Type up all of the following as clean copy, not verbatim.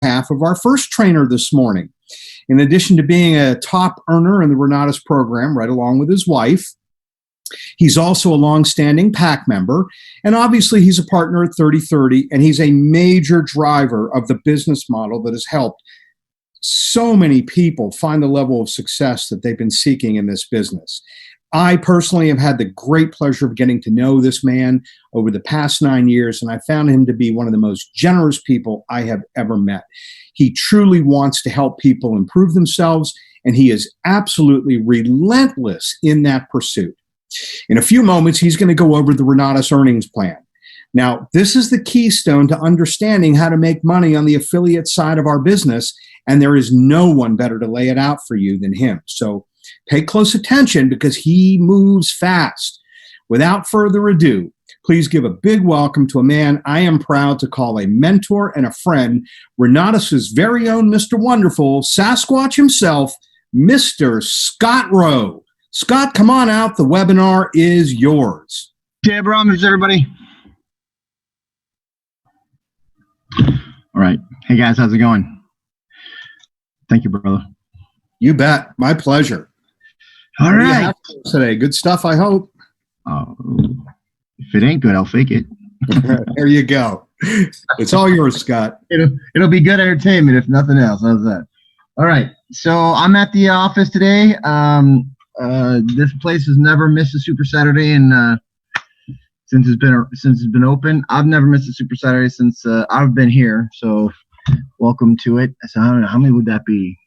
behalf of our first trainer this morning. In addition to being a top earner in the Renatus program, right along with his wife, he's also a longstanding PAC member, and obviously he's a partner at 30/30, and he's a major driver of the business model that has helped so many people find the level of success that they've been seeking in this business. I personally have had the great pleasure of getting to know this man over the past 9 years, and I found him to be one of the most generous people I have ever met. He truly wants to help people improve themselves, and he is absolutely relentless in that pursuit. In a few moments, he's going to go over the Renatus earnings plan. Now, this is the keystone to understanding how to make money on the affiliate side of our business, and there is no one better to lay it out for you than him. So pay close attention because he moves fast. Without further ado, please give a big welcome to a man I am proud to call a mentor and a friend, Renatus' very own Mr. Wonderful, Sasquatch himself, Mr. Scott Rowe. Scott, come on out. The webinar is yours. Jay Brahms, everybody. All right. Hey, guys. How's it going? Thank you, brother. You bet. My pleasure. All right. Today, good stuff, I hope. If it ain't good, I'll fake it. There you go. It's all yours, Scott. It'll be good entertainment, if nothing else. How's that? All right. So I'm at the office today. This place has never missed a Super Saturday, and since it's been open, I've never missed a Super Saturday since I've been here. So welcome to it. So I don't know, how many would that be?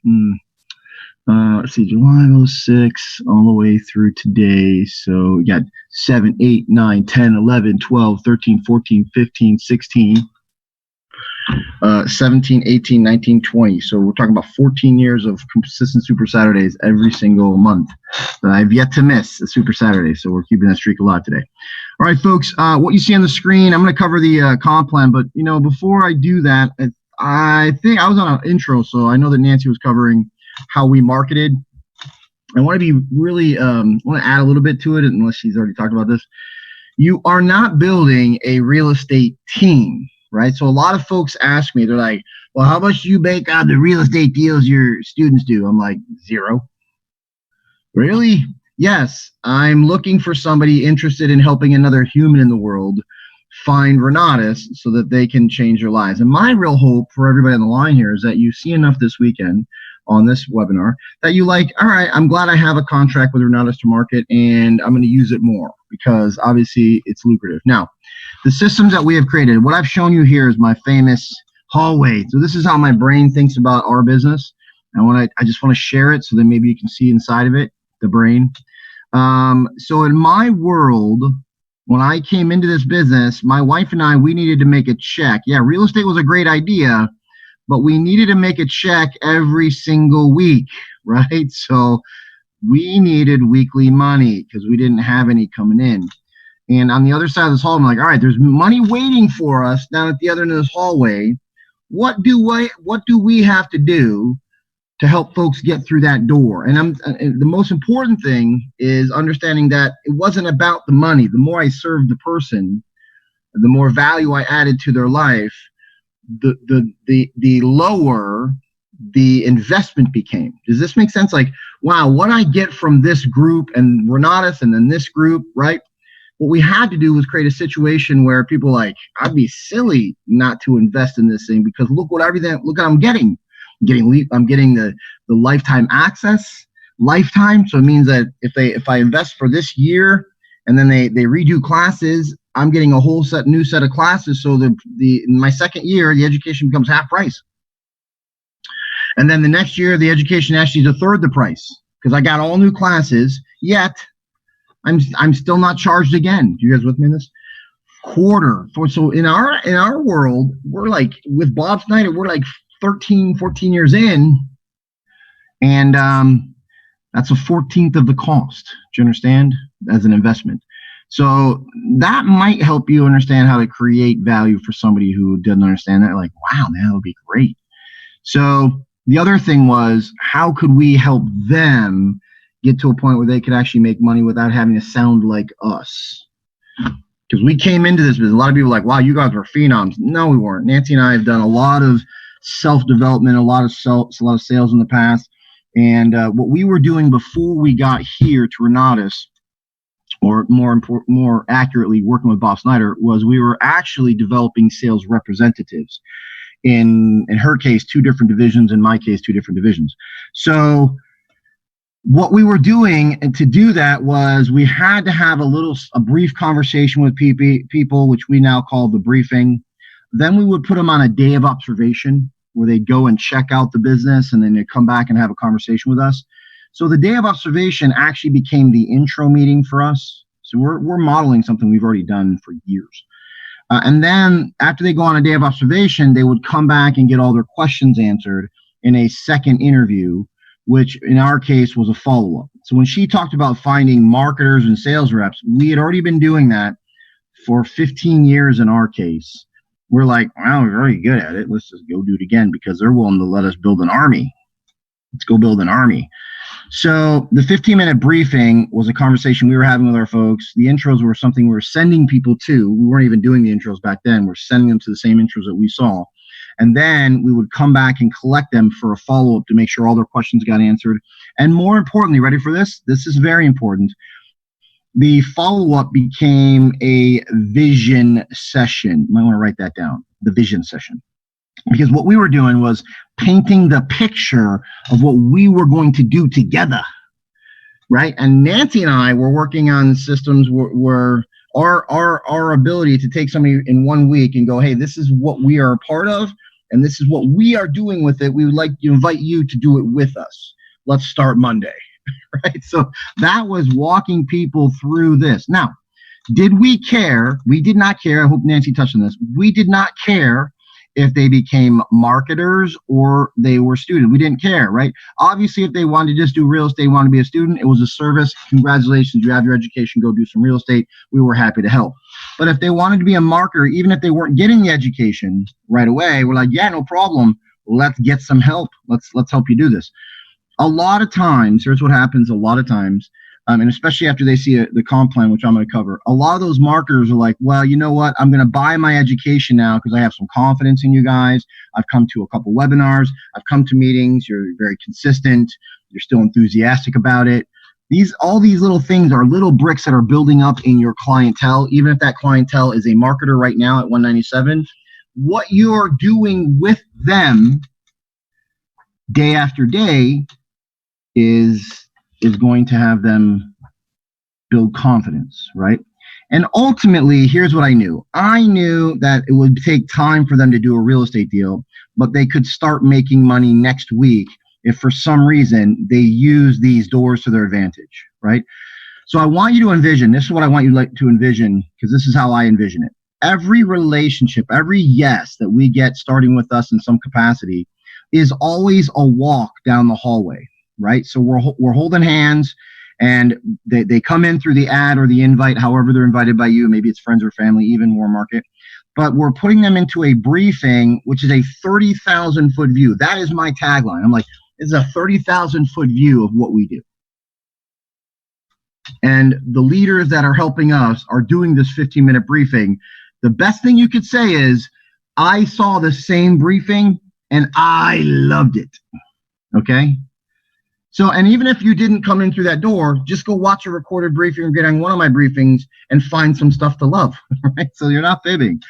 Let's see, July 06 all the way through today. So we got 7, 8, 9, 10, 11, 12, 13, 14, 15, 16, 17, 18, 19, 20. So we're talking about 14 years of consistent Super Saturdays every single month. I've yet to miss a Super Saturday, so we're keeping that streak alive today. All right, folks, what you see on the screen, I'm going to cover the comp plan, but before I do that, I think I was on an intro, so I know that Nancy was covering how we marketed. I want to be really want to add a little bit to it, unless she's already talked about this. You are not building a real estate team, right? So a lot of folks ask me, they're like, well, how much do you make on the real estate deals your students do? I'm like, 0. Really? Yes, I'm looking for somebody interested in helping another human in the world find Renatus so that they can change their lives. And my real hope for everybody on the line here is that you see enough this weekend on this webinar that you like, all right, I'm glad I have a contract with Renatus to market, and I'm going to use it more because obviously it's lucrative. Now, the systems that we have created, what I've shown you here is my famous hallway. So this is how my brain thinks about our business. I just want to share it so that maybe you can see inside of it, the brain. So in my world, when I came into this business, my wife and I, we needed to make a check. Yeah, real estate was a great idea, but we needed to make a check every single week, right? So we needed weekly money because we didn't have any coming in. And on the other side of this hall, I'm like, all right, there's money waiting for us down at the other end of this hallway. What do we have to do to help folks get through that door? And the most important thing is understanding that it wasn't about the money. The more I served the person, the more value I added to their life, the lower the investment became. Does this make sense? Like, wow, what I get from this group and Renatus and then this group, right? What we had to do was create a situation where people are like, I'd be silly not to invest in this thing because look what I'm getting. I'm getting the lifetime access, lifetime. So it means that if I invest for this year and then they redo classes, I'm getting a whole new set of classes. So in my second year, the education becomes half price. And then the next year, the education actually is a third the price because I got all new classes. Yet I'm still not charged again. You guys with me in this? So in our world, we're like with Bob Snyder, we're like 13, 14 years in, and that's a 14th of the cost. Do you understand? As an investment. So that might help you understand how to create value for somebody who doesn't understand that. Like, wow, man, that would be great. So the other thing was, how could we help them get to a point where they could actually make money without having to sound like us? Because we came into this business, a lot of people were like, wow, you guys were phenoms. No, we weren't. Nancy and I have done a lot of self-development, a lot of sales in the past. And what we were doing before we got here to Renatus, or more accurately, working with Bob Snyder, was we were actually developing sales representatives. In her case, 2 different divisions. In my case, 2 different divisions. So what we were doing, and to do that, was we had to have a brief conversation with people, which we now call the briefing. Then we would put them on a day of observation where they'd go and check out the business, and then they'd come back and have a conversation with us. So the day of observation actually became the intro meeting for us. So we're modeling something we've already done for years. And then after they go on a day of observation, they would come back and get all their questions answered in a second interview, which in our case was a follow-up. So when she talked about finding marketers and sales reps, we had already been doing that for 15 years in our case. We're like, well, we're very good at it. Let's just go do it again, because they're willing to let us build an army. Let's go build an army. So the 15-minute briefing was a conversation we were having with our folks. The intros were something we were sending people to. We weren't even doing the intros back then. We're sending them to the same intros that we saw. And then we would come back and collect them for a follow-up to make sure all their questions got answered. And more importantly, ready for this? This is very important. The follow-up became a vision session. You might want to write that down, the vision session. Because what we were doing was painting the picture of what we were going to do together, right? And Nancy and I were working on systems where our ability to take somebody in 1 week and go, hey, this is what we are a part of, and this is what we are doing with it. We would like to invite you to do it with us. Let's start Monday, right? So that was walking people through this. Now, did we care? We did not care. I hope Nancy touched on this. We did not care if they became marketers or they were students. We didn't care, right? Obviously, if they wanted to just do real estate, want to be a student, it was a service. Congratulations, you have your education, go do some real estate. We were happy to help. But if they wanted to be a marketer, even if they weren't getting the education right away, we're like, yeah, no problem. Let's get some help. Let's help you do this. A lot of times, here's what happens a lot of times, and especially after they see the comp plan, which I'm going to cover, a lot of those marketers are like, well, you know what? I'm going to buy my education now because I have some confidence in you guys. I've come to a couple webinars. I've come to meetings. You're very consistent. You're still enthusiastic about it. All these little things are little bricks that are building up in your clientele. Even if that clientele is a marketer right now at 197, what you're doing with them day after day is going to have them build confidence, right? And ultimately, here's what I knew. I knew that it would take time for them to do a real estate deal, but they could start making money next week if for some reason they use these doors to their advantage, right? So I want you to envision, this is what I want you to envision, because this is how I envision it. Every relationship, every yes that we get starting with us in some capacity is always a walk down the hallway, right? So we're holding hands, and they come in through the ad or the invite, however they're invited by you. Maybe it's friends or family, even more market. But we're putting them into a briefing, which is a 30,000-foot view. That is my tagline. I'm like, it's a 30,000-foot view of what we do. And the leaders that are helping us are doing this 15-minute briefing. The best thing you could say is, I saw the same briefing and I loved it. Okay? So, and even if you didn't come in through that door, just go watch a recorded briefing or get on one of my briefings and find some stuff to love, right? So you're not fibbing.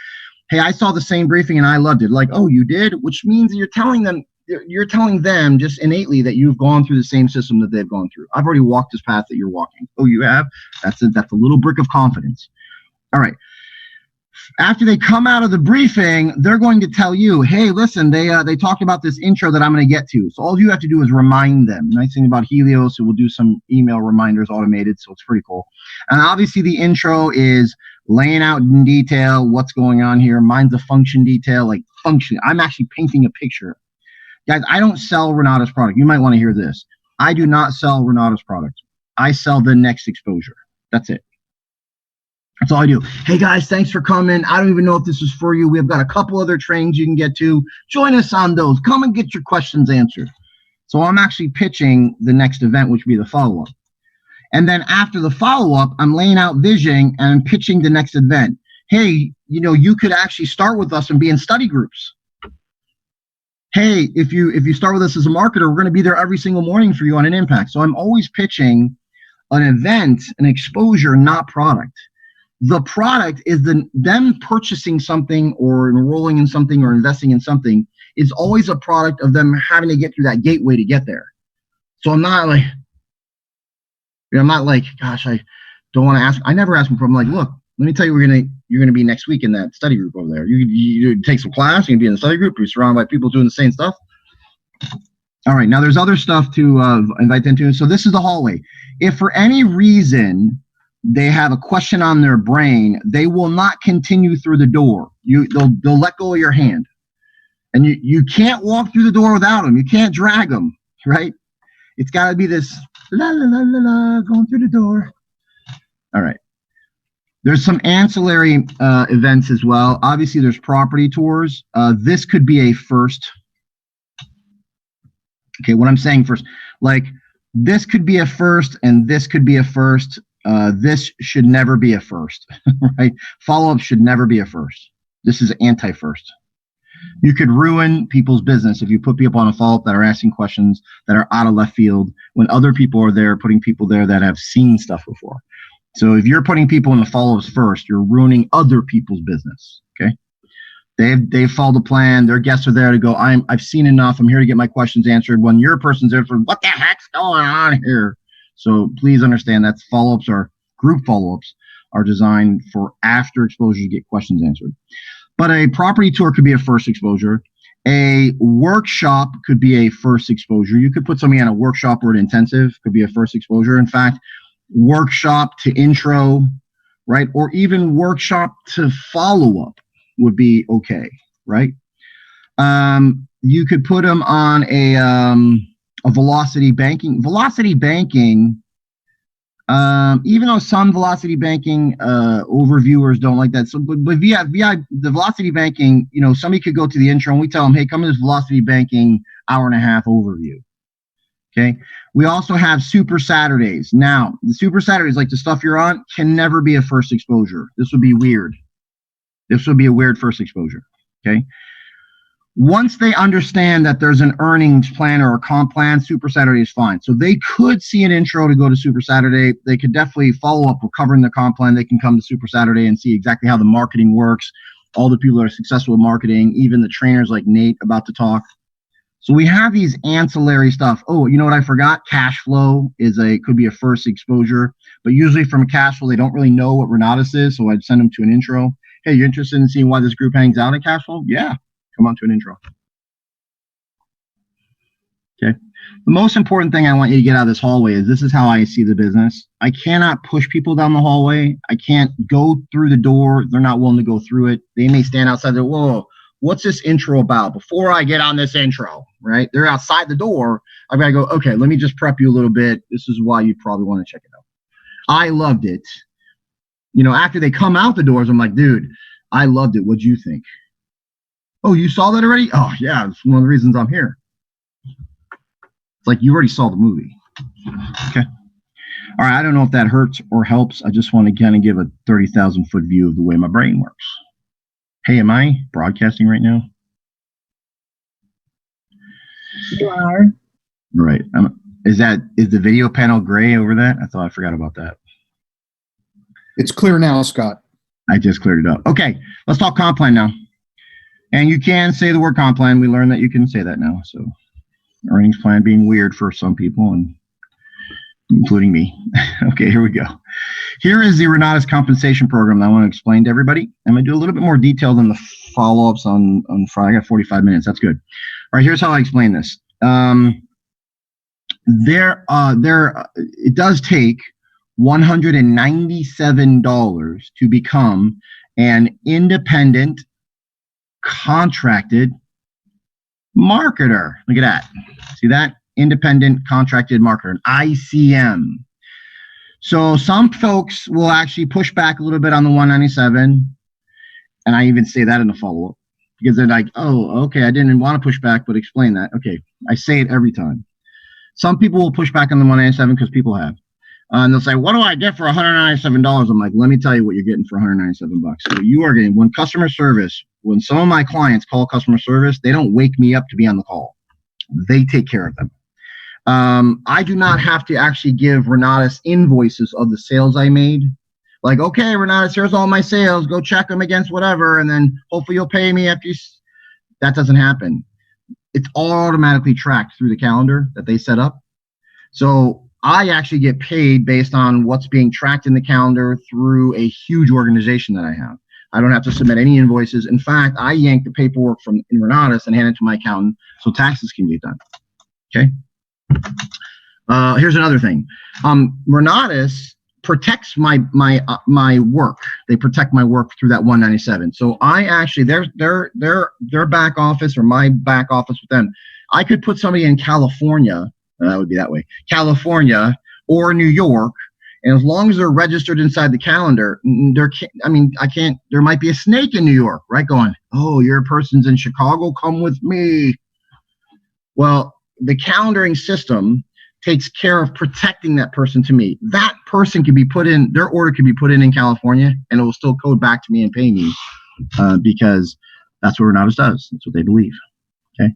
Hey, I saw the same briefing and I loved it. Like, oh, you did? Which means that you're telling them just innately that you've gone through the same system that they've gone through. I've already walked this path that you're walking. Oh, you have? That's a little brick of confidence. All right. After they come out of the briefing, they're going to tell you, hey, listen, they talked about this intro that I'm going to get to. So all you have to do is remind them. Nice thing about Helios, it will do some email reminders automated, so it's pretty cool. And obviously the intro is laying out in detail what's going on here. Mine's a function detail, like function. I'm actually painting a picture. Guys, I don't sell Renatus product. You might want to hear this. I do not sell Renatus product. I sell the next exposure. That's it. That's all I do. Hey guys, thanks for coming. I don't even know if this is for you. We've got a couple other trainings you can get to. Join us on those. Come and get your questions answered. So I'm actually pitching the next event, which would be the follow-up. And then after the follow-up, I'm laying out vision and I'm pitching the next event. Hey, you could actually start with us and be in study groups. hey, if you start with us as a marketer, we're going to be there every single morning for you on an impact. So I'm always pitching an event, an exposure, not product. The product is them purchasing something or enrolling in something or investing in something is always a product of them having to get through that gateway to get there. So I'm not like, gosh, I don't want to ask. I never ask them for. I'm like, look, let me tell you, you're gonna be next week in that study group over there. You take some class. You can be in the study group. You're surrounded by people doing the same stuff. All right, now there's other stuff to invite them to. So this is the hallway. If for any reason they have a question on their brain, they will not continue through the door. They'll let go of your hand, and you can't walk through the door without them. You can't drag them, right? It's got to be this la la la la la going through the door. All right. There's some ancillary events as well. Obviously, there's property tours. This could be a first. Okay, what I'm saying first, like this could be a first, and this could be a first. This should never be a first, right? Follow-up should never be a first. This is anti-first. You could ruin people's business if you put people on a follow-up that are asking questions that are out of left field when other people are there, putting people there that have seen stuff before. So if you're putting people in the follow-ups first, you're ruining other people's business, okay? They've followed the plan. Their guests are there to go, I've seen enough. I'm here to get my questions answered. When your person's there for, what the heck's going on here? So please understand that follow-ups group follow-ups are designed for after exposure to get questions answered. But a property tour could be a first exposure. A workshop could be a first exposure. You could put somebody on a workshop or an intensive, could be a first exposure. In fact, workshop to intro, right? Or even workshop to follow-up would be okay, right? You could put them on a velocity banking. Velocity banking, even though some velocity banking overviewers don't like that. So, but via the velocity banking, somebody could go to the intro and we tell them, hey, come to this velocity banking hour-and-a-half overview. Okay. We also have Super Saturdays. Now, the Super Saturdays, like the stuff you're on, can never be a first exposure. This would be weird. This would be a weird first exposure. Okay. Once they understand that there's an earnings plan or a comp plan, Super Saturday is fine. So they could see an intro to go to Super Saturday. They could definitely follow up with covering the comp plan. They can come to Super Saturday and see exactly how the marketing works. All the people that are successful with marketing, even the trainers like Nate about to talk. So we have these ancillary stuff. Oh, you know what I forgot? Cash flow could be a first exposure, but usually from a cash flow, they don't really know what Renatus is. So I'd send them to an intro. Hey, you're interested in seeing why this group hangs out at cash flow? Yeah, come on to an intro. Okay. The most important thing I want you to get out of this hallway is this is how I see the business. I cannot push people down the hallway. I can't go through the door. They're not willing to go through it. They may stand outside there. Whoa. What's this intro about? Before I get on this intro, right? They're outside the door. I've got to go, okay, let me just prep you a little bit. This is why you probably want to check it out. I loved it. After they come out the doors, I'm like, dude, I loved it. What'd you think? Oh, you saw that already? Oh, yeah, it's one of the reasons I'm here. It's like you already saw the movie. Okay. All right, I don't know if that hurts or helps. I just want to kind of give a 30,000-foot view of the way my brain works. Hey, am I broadcasting right now? You are. Right. Is the video panel gray over that? I forgot about that. It's clear now, Scott. I just cleared it up. Okay, let's talk comp plan now. And you can say the word comp plan. We learned that you can say that now. So earnings plan being weird for some people, and including me. Okay, here we go. Here is the Renatus compensation program that I want to explain to everybody. I'm going to do a little bit more detail than the follow-ups on Friday. I got 45 minutes. That's good. All right, here's how I explain this. It does take $197 to become an independent contracted marketer. Look at that. See that? Independent contracted marketer, an ICM. So some folks will actually push back a little bit on the 197, and I even say that in the follow-up because they're like, oh, okay, I didn't want to push back, but explain that. Okay, I say it every time. Some people will push back on the 197 because people have. And they'll say, what do I get for $197? I'm like, let me tell you what you're getting for $197. So you are getting, when customer service, when some of my clients call customer service, they don't wake me up to be on the call. They take care of them. I do not have to actually give Renatus invoices of the sales I made. Like, okay, Renatus, here's all my sales. Go check them against whatever, and then hopefully you'll pay me after you. That doesn't happen. It's all automatically tracked through the calendar that they set up. So I actually get paid based on what's being tracked in the calendar through a huge organization that I have. I don't have to submit any invoices. In fact, I yank the paperwork from Renatus and hand it to my accountant so taxes can get done. Okay. Here's another thing. Renatus protects my work. They protect my work through that 197. So I actually their back office or my back office with them, I could put somebody in California. That would be that way. California or New York. And as long as they're registered inside the calendar, there might be a snake in New York, right? Going, oh, your person's in Chicago, come with me. Well, the calendaring system takes care of protecting that person to me. That person can be put in, their order can be put in California, and it will still code back to me and pay me because that's what Renatus does. That's what they believe. Okay.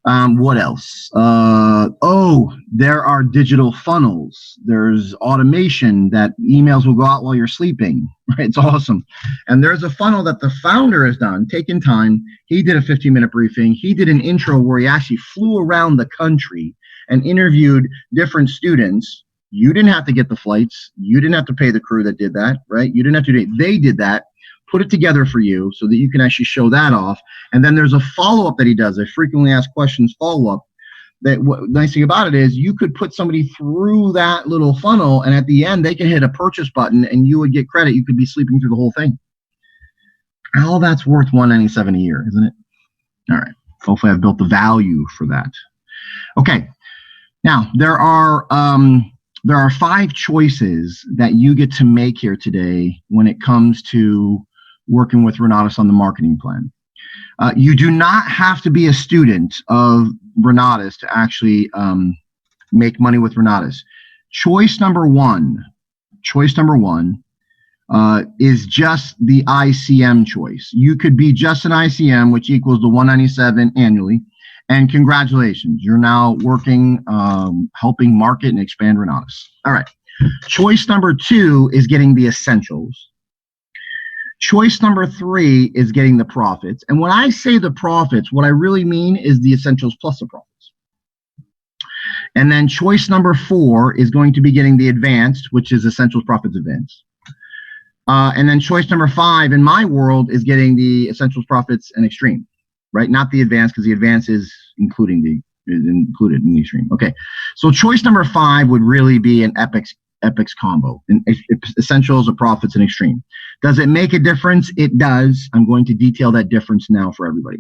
What else? There are digital funnels. There's automation that emails will go out while you're sleeping. Right? It's awesome. And there's a funnel that the founder has done, taken time. He did a 15-minute briefing. He did an intro where he actually flew around the country and interviewed different students. You didn't have to get the flights. You didn't have to pay the crew that did that, right? You didn't have to do it. They did that. Put it together for you so that you can actually show that off. And then there's a follow-up that he does, a frequently asked questions follow-up. That what nice thing about it is you could put somebody through that little funnel, and at the end they can hit a purchase button and you would get credit. You could be sleeping through the whole thing. All that's worth $197 a year, isn't it? All right. Hopefully I've built the value for that. Okay. Now there are 5 choices that you get to make here today when it comes to working with Renatus on the marketing plan. You do not have to be a student of Renatus to actually make money with Renatus. Choice number one is just the ICM choice. You could be just an ICM, which equals the 197 annually. And congratulations, you're now working, helping market and expand Renatus. All right. Choice number 2 is getting the essentials. Choice number 3 is getting the profits. And when I say the profits, what I really mean is the essentials plus the profits. And then choice number 4 is going to be getting the advanced, which is essentials, profits, advanced. And then choice number 5 in my world is getting the essentials, profits, and extreme, right? Not the advanced, because the advanced is included in the extreme. Okay, so choice number 5 would really be an epics combo, essentials, or profits, and extreme. Does it make a difference? It does. I'm going to detail that difference now for everybody.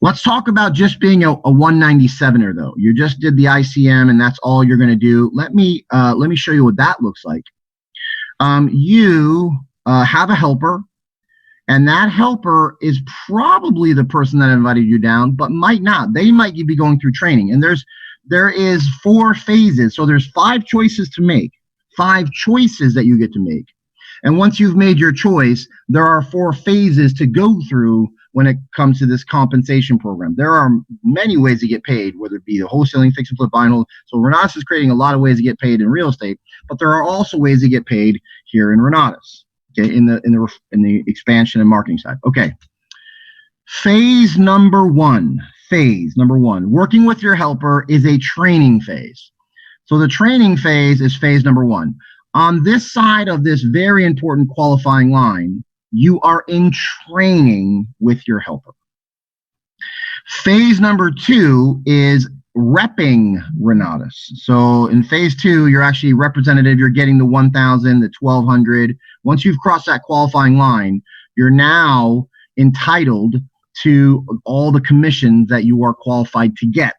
Let's talk about just being a 197er though. You just did the ICM and that's all you're going to do. Let me show you what that looks like. You have a helper, and that helper is probably the person that invited you down, but might not. They might be going through training, and there is 4 phases. So there's 5 choices to make, 5 choices that you get to make. And once you've made your choice, there are 4 phases to go through when it comes to this compensation program. There are many ways to get paid, whether it be the wholesaling, fix and flip, buy and hold. So Renatus is creating a lot of ways to get paid in real estate, but there are also ways to get paid here in Renatus, okay, in the expansion and marketing side. Okay. Phase number one, working with your helper is a training phase. So the training phase is phase number 1. On this side of this very important qualifying line, you are in training with your helper. Phase number 2 is repping Renatus. So in phase 2, you're actually representative. You're getting the 1,000, the 1,200. Once you've crossed that qualifying line, you're now entitled to all the commissions that you are qualified to get.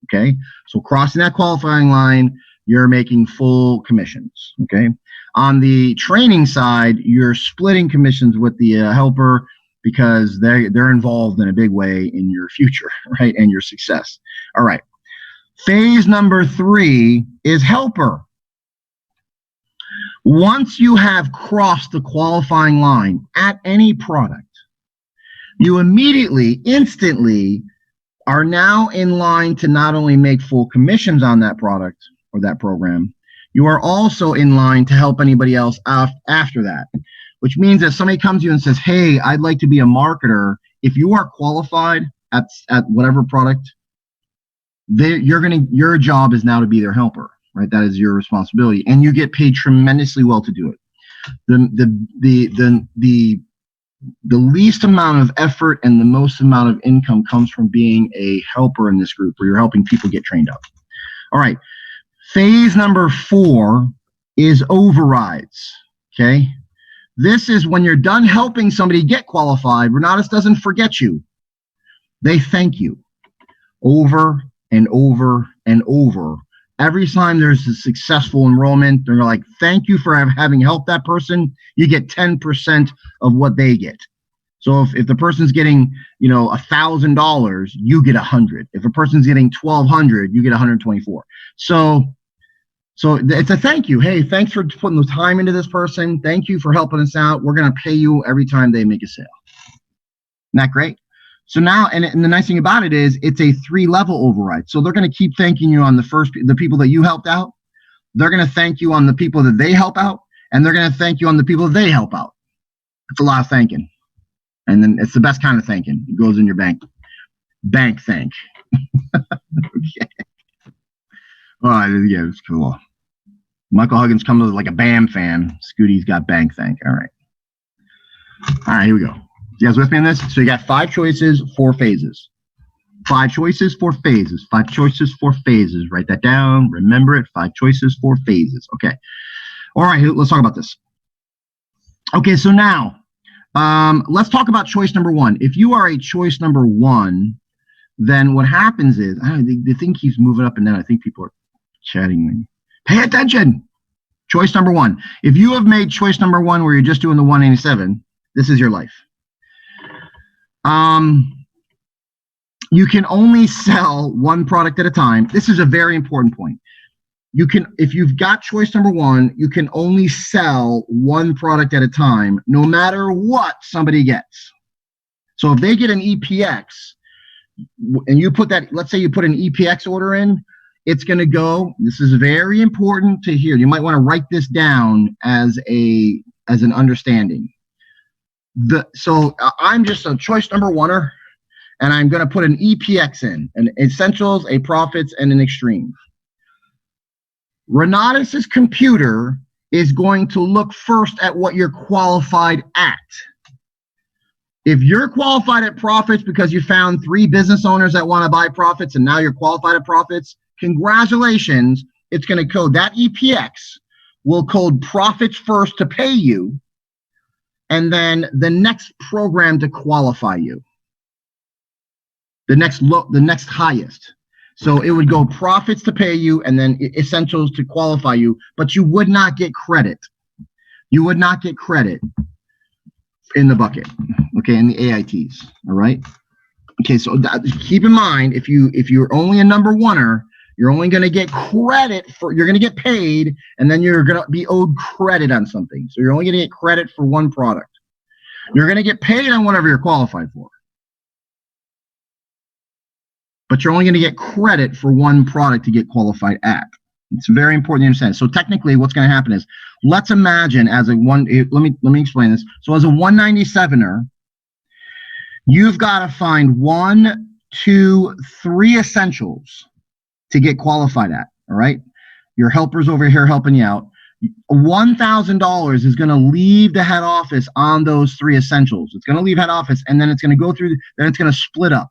Okay, so crossing that qualifying line, you're making full commissions. Okay, on the training side, you're splitting commissions with the helper because they're involved in a big way in your future, right, and your success. All right, phase number 3 is helper. Once you have crossed the qualifying line at any product, you immediately, instantly are now in line to not only make full commissions on that product or that program, you are also in line to help anybody else out after that, which means that somebody comes to you and says, hey, I'd like to be a marketer. If you are qualified at whatever product, your job is now to be their helper, right? That is your responsibility, and you get paid tremendously well to do it. The least amount of effort and the most amount of income comes from being a helper in this group, where you're helping people get trained up. All right. Phase number 4 is overrides. Okay. This is when you're done helping somebody get qualified. Renatus doesn't forget you. They thank you over and over and over. Every time there's a successful enrollment, they're like, thank you for having helped that person. You get 10% of what they get. So if the person's getting, $1,000, you get $100. If a person's getting $1,200, you get $124. So it's a thank you. Hey, thanks for putting the time into this person. Thank you for helping us out. We're going to pay you every time they make a sale. Isn't that great? So now, and the nice thing about it is it's a 3-level override. So they're going to keep thanking you on the people that you helped out. They're going to thank you on the people that they help out. And they're going to thank you on the people that they help out. It's a lot of thanking. And then it's the best kind of thanking. It goes in your bank thank. Okay. Oh, yeah, it's cool. Michael Huggins comes like a BAM fan. Scooty's got bank thank. All right, here we go. You guys with me on this? So you got 5 choices, 4 phases. 5 choices, 4 phases. 5 choices, 4 phases. Write that down. Remember it. 5 choices, 4 phases. Okay. All right, let's talk about this. Okay, so now let's talk about choice number 1. If you are a choice number 1, then what happens is, the thing keeps moving up and down. I think people are chatting with me. Pay attention. Choice number 1. If you have made choice number 1 where you're just doing the 187, this is your life. You can only sell 1 product at a time. This is a very important point. If you've got choice number 1, you can only sell 1 product at a time, no matter what somebody gets. So if they get an EPX and you put that, let's say you put an EPX order in, it's going to go, this is very important to hear. You might want to write this down as an understanding. So I'm just a choice number 1er, and I'm going to put an EPX in, an essentials, a profits, and an extreme. Renatus's computer is going to look first at what you're qualified at. If you're qualified at profits because you found 3 business owners that want to buy profits and now you're qualified at profits, congratulations. It's going to code that EPX will code profits first to pay you, and then the next program to qualify you, the next highest. So it would go profits to pay you and then essentials to qualify you, but you would not get credit. You would not get credit in the bucket, okay, in the AITs, all right? Okay, so keep in mind, if you're only a number 1er, you're only going to get credit you're going to get paid, and then you're going to be owed credit on something. So you're only going to get credit for 1 product. You're going to get paid on whatever you're qualified for. But you're only going to get credit for 1 product to get qualified at. It's very important to understand. So technically what's going to happen is, let's imagine as let me explain this. So as a 197er, you've got to find 1, 2, 3 essentials to get qualified at, all right? Your helper's over here helping you out. $1,000 is going to leave the head office on those 3 essentials. It's going to leave head office, and then it's going to go through, then it's going to split up.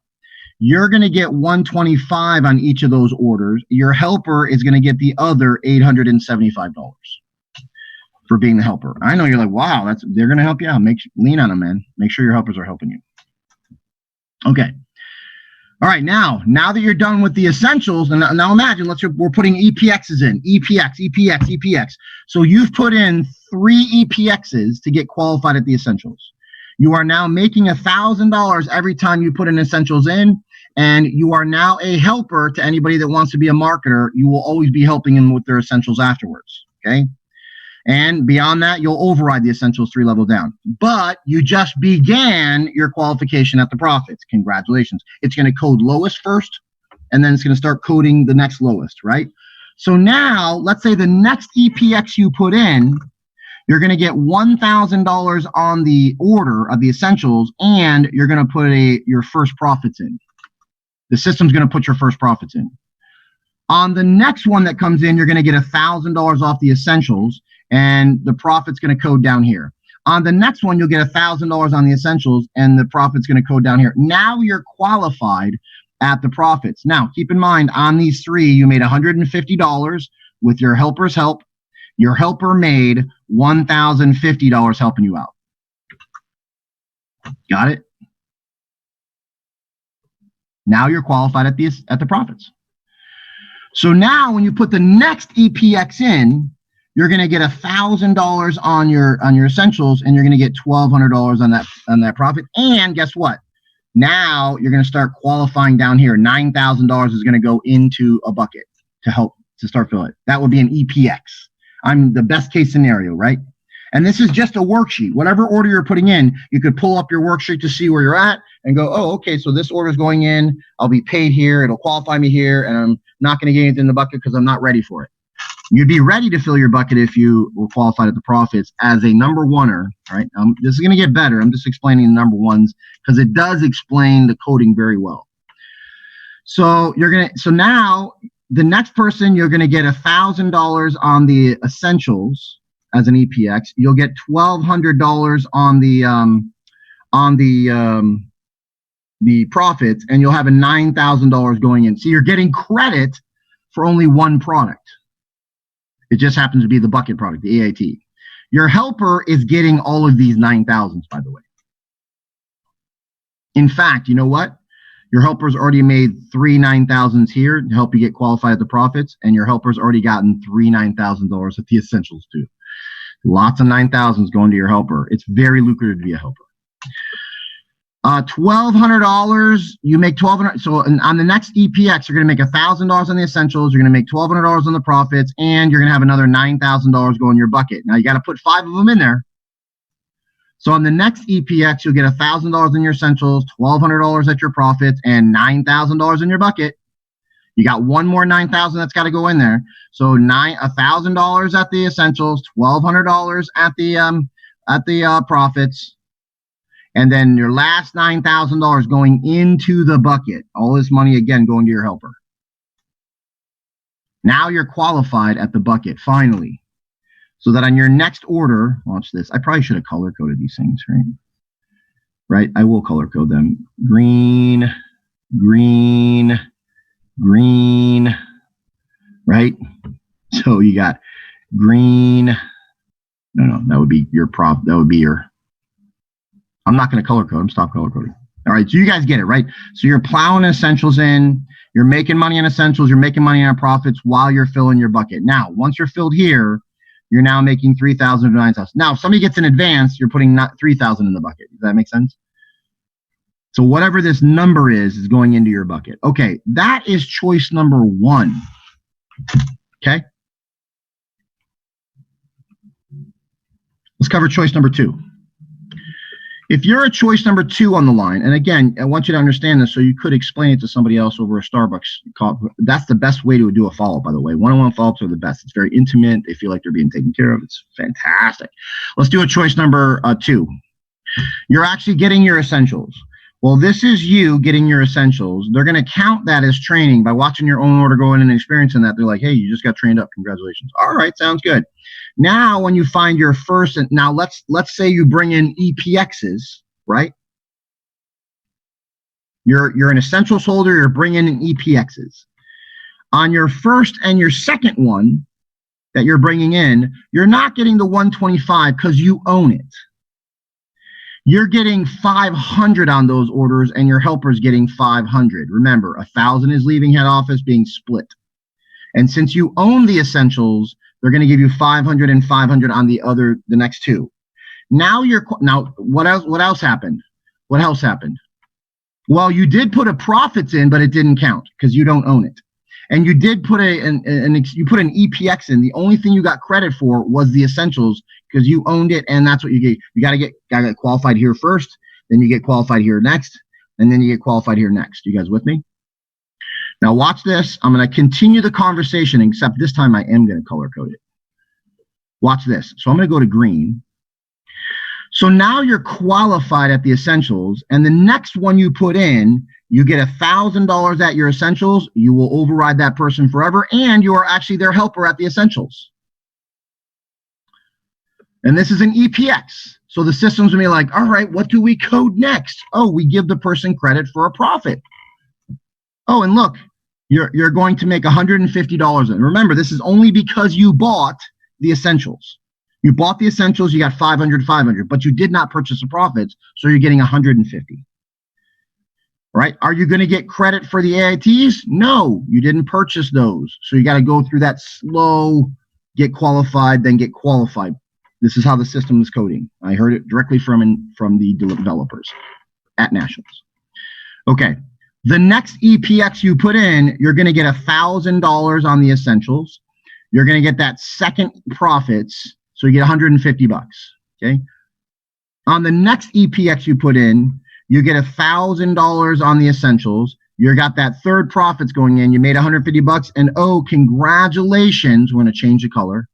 You're going to get $125 on each of those orders. Your helper is going to get the other $875 for being the helper. I know you're like, wow, they're going to help you out. Lean on them, man. Make sure your helpers are helping you. Okay. All right, now that you're done with the essentials, and now imagine, we're putting EPXs in, EPX. So you've put in 3 EPXs to get qualified at the essentials. You are now making $1,000 every time you put in essentials in, and you are now a helper to anybody that wants to be a marketer. You will always be helping them with their essentials afterwards, okay? And beyond that, you'll override the essentials 3 level down. But you just began your qualification at the profits. Congratulations. It's going to code lowest first, and then it's going to start coding the next lowest, right? So now, let's say the next EPX you put in, you're going to get $1,000 on the order of the essentials, and you're going to put your first profits in. The system's going to put your first profits in. On the next one that comes in, you're going to get $1,000 off the essentials, and the profit's going to code down here. On the next one, you'll get $1,000 on the essentials, and the profit's going to code down here. Now you're qualified at the profits. Now, keep in mind, on these 3, you made $150 with your helper's help. Your helper made $1,050 helping you out. Got it? Now you're qualified at the profits. So now when you put the next EPX in, you're going to get $1,000 on your essentials, and you're going to get $1,200 on that profit. And guess what? Now you're going to start qualifying down here. $9,000 is going to go into a bucket to help to start filling it. That would be an EPX. I'm the best case scenario, right? And this is just a worksheet. Whatever order you're putting in, you could pull up your worksheet to see where you're at and go, oh, okay, so this order is going in. I'll be paid here. It'll qualify me here, and I'm not going to get anything in the bucket because I'm not ready for it. You'd be ready to fill your bucket if you were qualified at the profits as a number oner, right? This is going to get better. I'm just explaining the number ones because it does explain the coding very well. So now the next person, you're going to get $1,000 on the essentials as an EPX. You'll get $1,200 on the profits, and you'll have a $9,000 going in. So you're getting credit for only one product. It just happens to be the bucket product, the AIT. Your helper is getting all of these 9,000s, by the way. In fact, you know what? Your helper's already made 3 9,000s here to help you get qualified at the profits, and your helper's already gotten 3 $9,000 at the essentials too. Lots of 9,000s going to your helper. It's very lucrative to be a helper. $1,200, you make $1,200. So on the next EPX, you're going to make $1,000 on the essentials. You're going to make $1,200 on the profits, and you're going to have another $9,000 go in your bucket. Now you got to put 5 of them in there. So on the next EPX, you'll get $1,000 in your essentials, $1,200 at your profits, and $9,000 in your bucket. You got one more $9,000 that's got to go in there. So $1,000 at the essentials, $1,200 at the profits. And then your last $9,000 going into the bucket. All this money, again, going to your helper. Now you're qualified at the bucket, finally. So that on your next order, watch this. I probably should have color-coded these things, right? Right? I will color-code them. Green, green, green, right? So you got green. No, that would be your prop. That would be your... I'm not going to color code. I'm stop color coding. All right. So you guys get it, right? So you're plowing essentials in. You're making money on essentials. You're making money on profits while you're filling your bucket. Now, once you're filled here, you're now making 3,000 to 9,000. Now, if somebody gets in advance, you're putting not 3,000 in the bucket. Does that make sense? So whatever this number is going into your bucket. Okay. That is choice number 1. Okay. Let's cover choice number 2. If you're a choice number 2 on the line, and again, I want you to understand this so you could explain it to somebody else over a Starbucks call. That's the best way to do a follow-up, by the way. One-on-one follow-ups are the best. It's very intimate. They feel like they're being taken care of. It's fantastic. Let's do a choice number 2. You're actually getting your essentials. Well, this is you getting your essentials. They're going to count that as training by watching your own order go in and experiencing that. They're like, hey, you just got trained up. Congratulations. All right, sounds good. Now, when you find your first, now let's say you bring in EPXs, right? You're an essentials holder. You're bringing in EPXs. On your first and your second one that you're bringing in, you're not getting the 125 because you own it. You're getting 500 on those orders, and your helper's getting 500. Remember, 1,000 is leaving head office being split. And since you own the essentials, they're going to give you 500 and 500 on the next 2. Now what else happened? What else happened? Well, you did put a profits in, but it didn't count because you don't own it. and you did put you put an EPX in, the only thing you got credit for was the essentials because you owned it, and that's what you get. You gotta get qualified here first, then you get qualified here next, and then you get qualified here next. You guys with me? Now watch this. I'm going to continue the conversation, except this time I am going to color code it. Watch this. So I'm going to go to green. So now you're qualified at the essentials, and the next one you put in, you get $1,000 at your essentials. You will override that person forever, and you are actually their helper at the essentials. And this is an EPX. So the system's going to be like, all right, what do we code next? Oh, we give the person credit for a profit. Oh, and look, you're going to make $150. And remember, this is only because you bought the essentials. You bought the essentials, you got 500, but you did not purchase the profits, so you're getting 150. Right? Are you going to get credit for the AITs? No, you didn't purchase those. So you got to go through that slow, get qualified, then get qualified. This is how the system is coding. I heard it directly from the developers at Nationals. Okay. The next EPX you put in, you're going to get $1,000 on the essentials. You're going to get that second profits, so you get 150 bucks. Okay. On the next EPX you put in, you get $1,000 on the essentials. You got that third profits going in. You made 150 bucks, and oh, congratulations! We're going to change the color.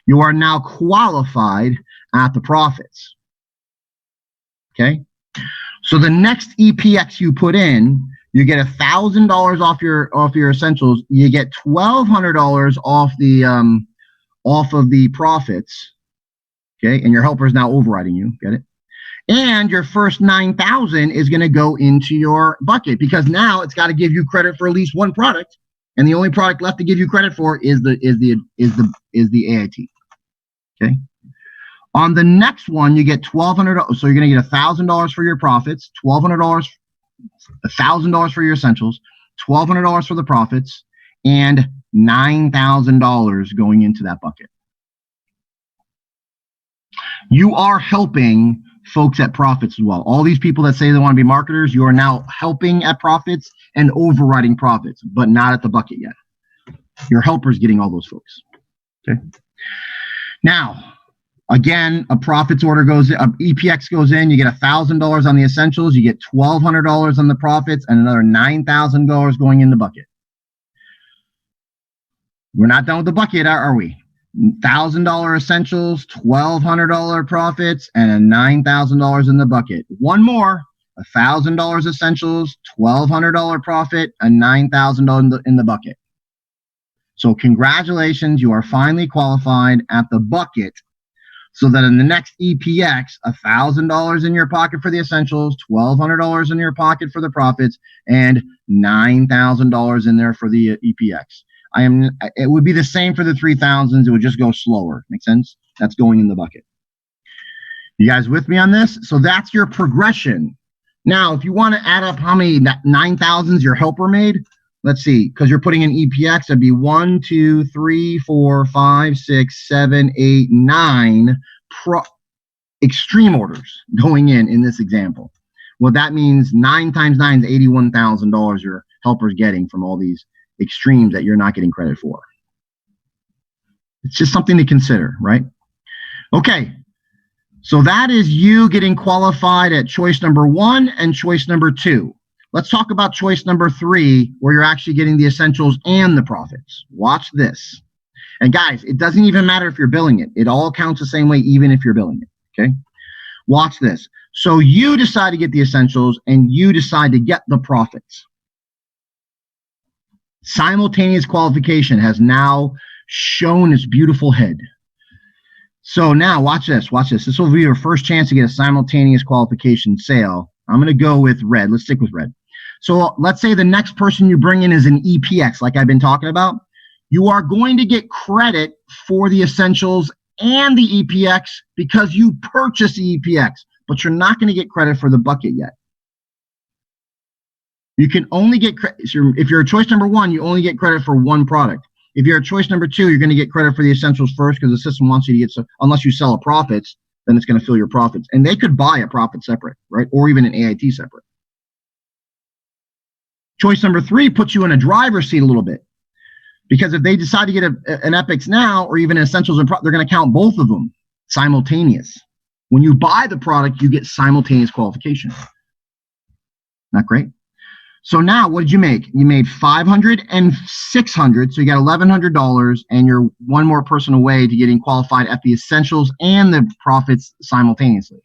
You are now qualified at the profits. Okay. So the next EPX you put in, you get $1,000 off your essentials. You get $1,200 off of the profits. Okay, and your helper is now overriding you. Get it? And your first $9,000 is going to go into your bucket because now it's got to give you credit for at least one product, and the only product left to give you credit for is the AIT. Okay. On the next one, you get $1,200. So you're going to get $1,000 for your profits, $1,200. $1,000 for your essentials, $1,200 for the profits, and $9,000 going into that bucket. You are helping folks at profits as well. All these people that say they want to be marketers, you are now helping at profits and overriding profits, but not at the bucket yet. Your helper's getting all those folks. Okay. Now, again, a profits order goes in, EPX goes in, you get $1,000 on the essentials, you get $1,200 on the profits, and another $9,000 going in the bucket. We're not done with the bucket yet, are we? $1,000 essentials, $1,200 profits, and $9,000 in the bucket. One more, $1,000 essentials, $1,200 profit, and $9,000 in the bucket. So congratulations, you are finally qualified at the bucket, so that in the next EPX, $1,000 in your pocket for the essentials, $1,200 in your pocket for the profits, and $9,000 in there for the EPX. It would be the same for the 3,000s. It would just go slower. Make sense? That's going in the bucket. You guys with me on this? So that's your progression. Now, if you want to add up how many 9,000s your helper made, let's see, because you're putting in EPX, that'd be 1, 2, 3, 4, 5, 6, 7, 8, 9 extreme orders going in this example. Well, that means 9 times 9 is $81,000 your helper's getting from all these extremes that you're not getting credit for. It's just something to consider, right? Okay, so that is you getting qualified at choice number 1 and choice number 2. Let's talk about choice number 3, where you're actually getting the essentials and the profits. Watch this. And guys, it doesn't even matter if you're billing it. It all counts the same way, even if you're billing it, okay? Watch this. So you decide to get the essentials and you decide to get the profits. Simultaneous qualification has now shown its beautiful head. So now watch this, watch this. This will be your first chance to get a simultaneous qualification sale. I'm going to go with red. Let's stick with red. So let's say the next person you bring in is an EPX, like I've been talking about. You are going to get credit for the essentials and the EPX because you purchased the EPX, but you're not going to get credit for the bucket yet. You can only get credit. If you're a choice number 1, you only get credit for one product. If you're a choice number 2, you're going to get credit for the essentials first because the system wants you to get, unless you sell a profits, then it's going to fill your profits. And they could buy a profit separate, right? Or even an AIT separate. Choice number 3 puts you in a driver's seat a little bit. Because if they decide to get an Epix now or even Essentials, they're going to count both of them simultaneous. When you buy the product, you get simultaneous qualification. Not great? So now what did you make? You made $500 and $600. So you got $1,100 and you're one more person away to getting qualified at the Essentials and the Profits simultaneously.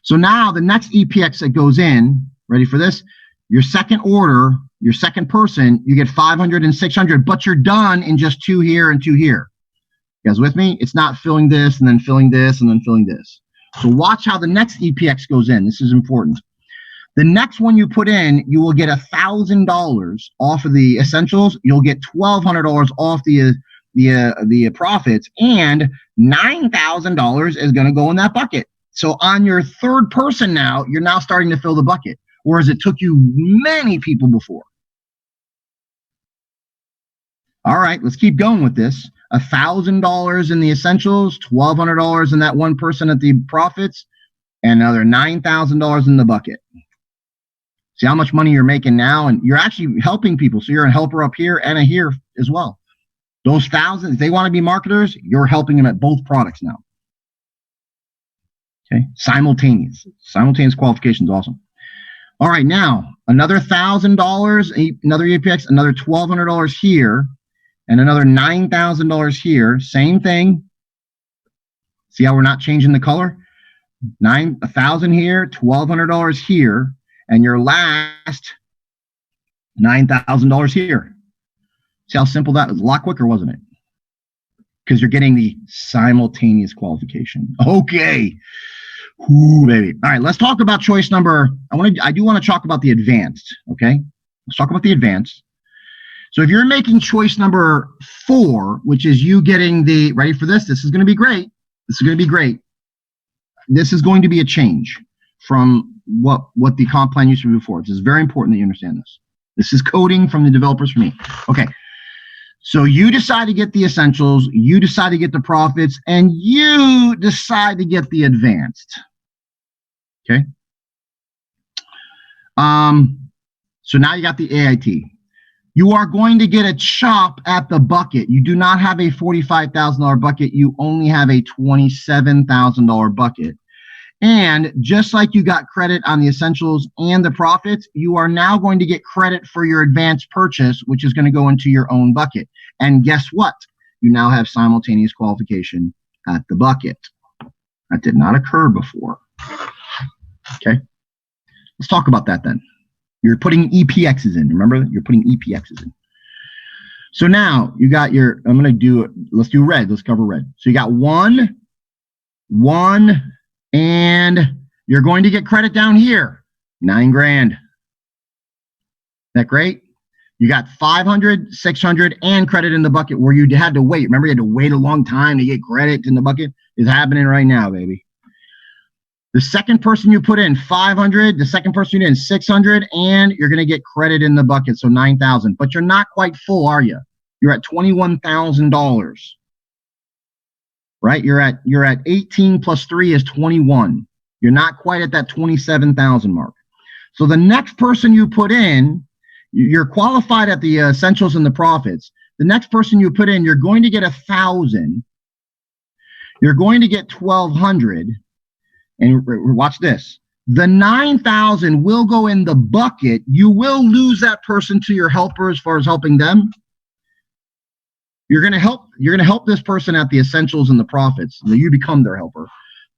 So now the next EPX that goes in, ready for this? Your second order, your second person, you get $500 and $600, but you're done in just 2 here and 2 here. You guys with me? It's not filling this and then filling this and then filling this. So watch how the next EPX goes in. This is important. The next one you put in, you will get $1,000 off of the Essentials. You'll get $1,200 off the Profits, and $9,000 is going to go in that bucket. So on your third person now, you're now starting to fill the bucket, whereas it took you many people before. All right, let's keep going with this. $1,000 in the Essentials, $1,200 in that one person at the Profits, and another $9,000 in the bucket. See how much money you're making now, and you're actually helping people. So you're a helper up here and a here as well. Those thousands, if they want to be marketers, you're helping them at both products now. Okay, simultaneous qualification is awesome. All right, now another $1,000, another EPX, another $1,200 here, and another $9,000 here. Same thing. See how we're not changing the color? $1,000 here, $1,200 here, and your last $9,000 here. See how simple that was? A lot quicker, wasn't it? Because you're getting the simultaneous qualification. Okay. Ooh, baby. All right, let's talk about choice number. I do want to talk about the advanced. Okay, let's talk about the advanced. So if you're making choice number 4, which is you getting the, ready for this? This is going to be great. This is going to be great. This is going to be a change from what the comp plan used to be before. This is very important that you understand this. This is coding from the developers for me. Okay. So you decide to get the Essentials, you decide to get the Profits, and you decide to get the advanced. Okay. So now you got the AIT. You are going to get a chop at the bucket. You do not have a $45,000 bucket. You only have a $27,000 bucket. And just like you got credit on the Essentials and the Profits, you are now going to get credit for your advanced purchase, which is going to go into your own bucket. And guess what? You now have simultaneous qualification at the bucket. That did not occur before. Okay. Let's talk about that then. You're putting EPXs in. Remember, you're putting EPXs in. So now you got your, let's do red. Let's cover red. So you got one, and you're going to get credit down here, $9,000. That great? You got $500, $600, and credit in the bucket where you had to wait. Remember, you had to wait a long time to get credit in the bucket? It's happening right now, baby. The second person you put in $500, the second person you put in $600, and you're going to get credit in the bucket, so $9,000. But you're not quite full, are you? You're at $21,000. Right? You're at 18 plus 3 is 21. You're not quite at that 27,000 mark. So the next person you put in, you're qualified at the Essentials and the Profits. The next person you put in, you're going to get 1,000. You're going to get 1,200. And watch this. The 9,000 will go in the bucket. You will lose that person to your helper as far as helping them. You're going to help this person at the Essentials and the Profits. So you become their helper.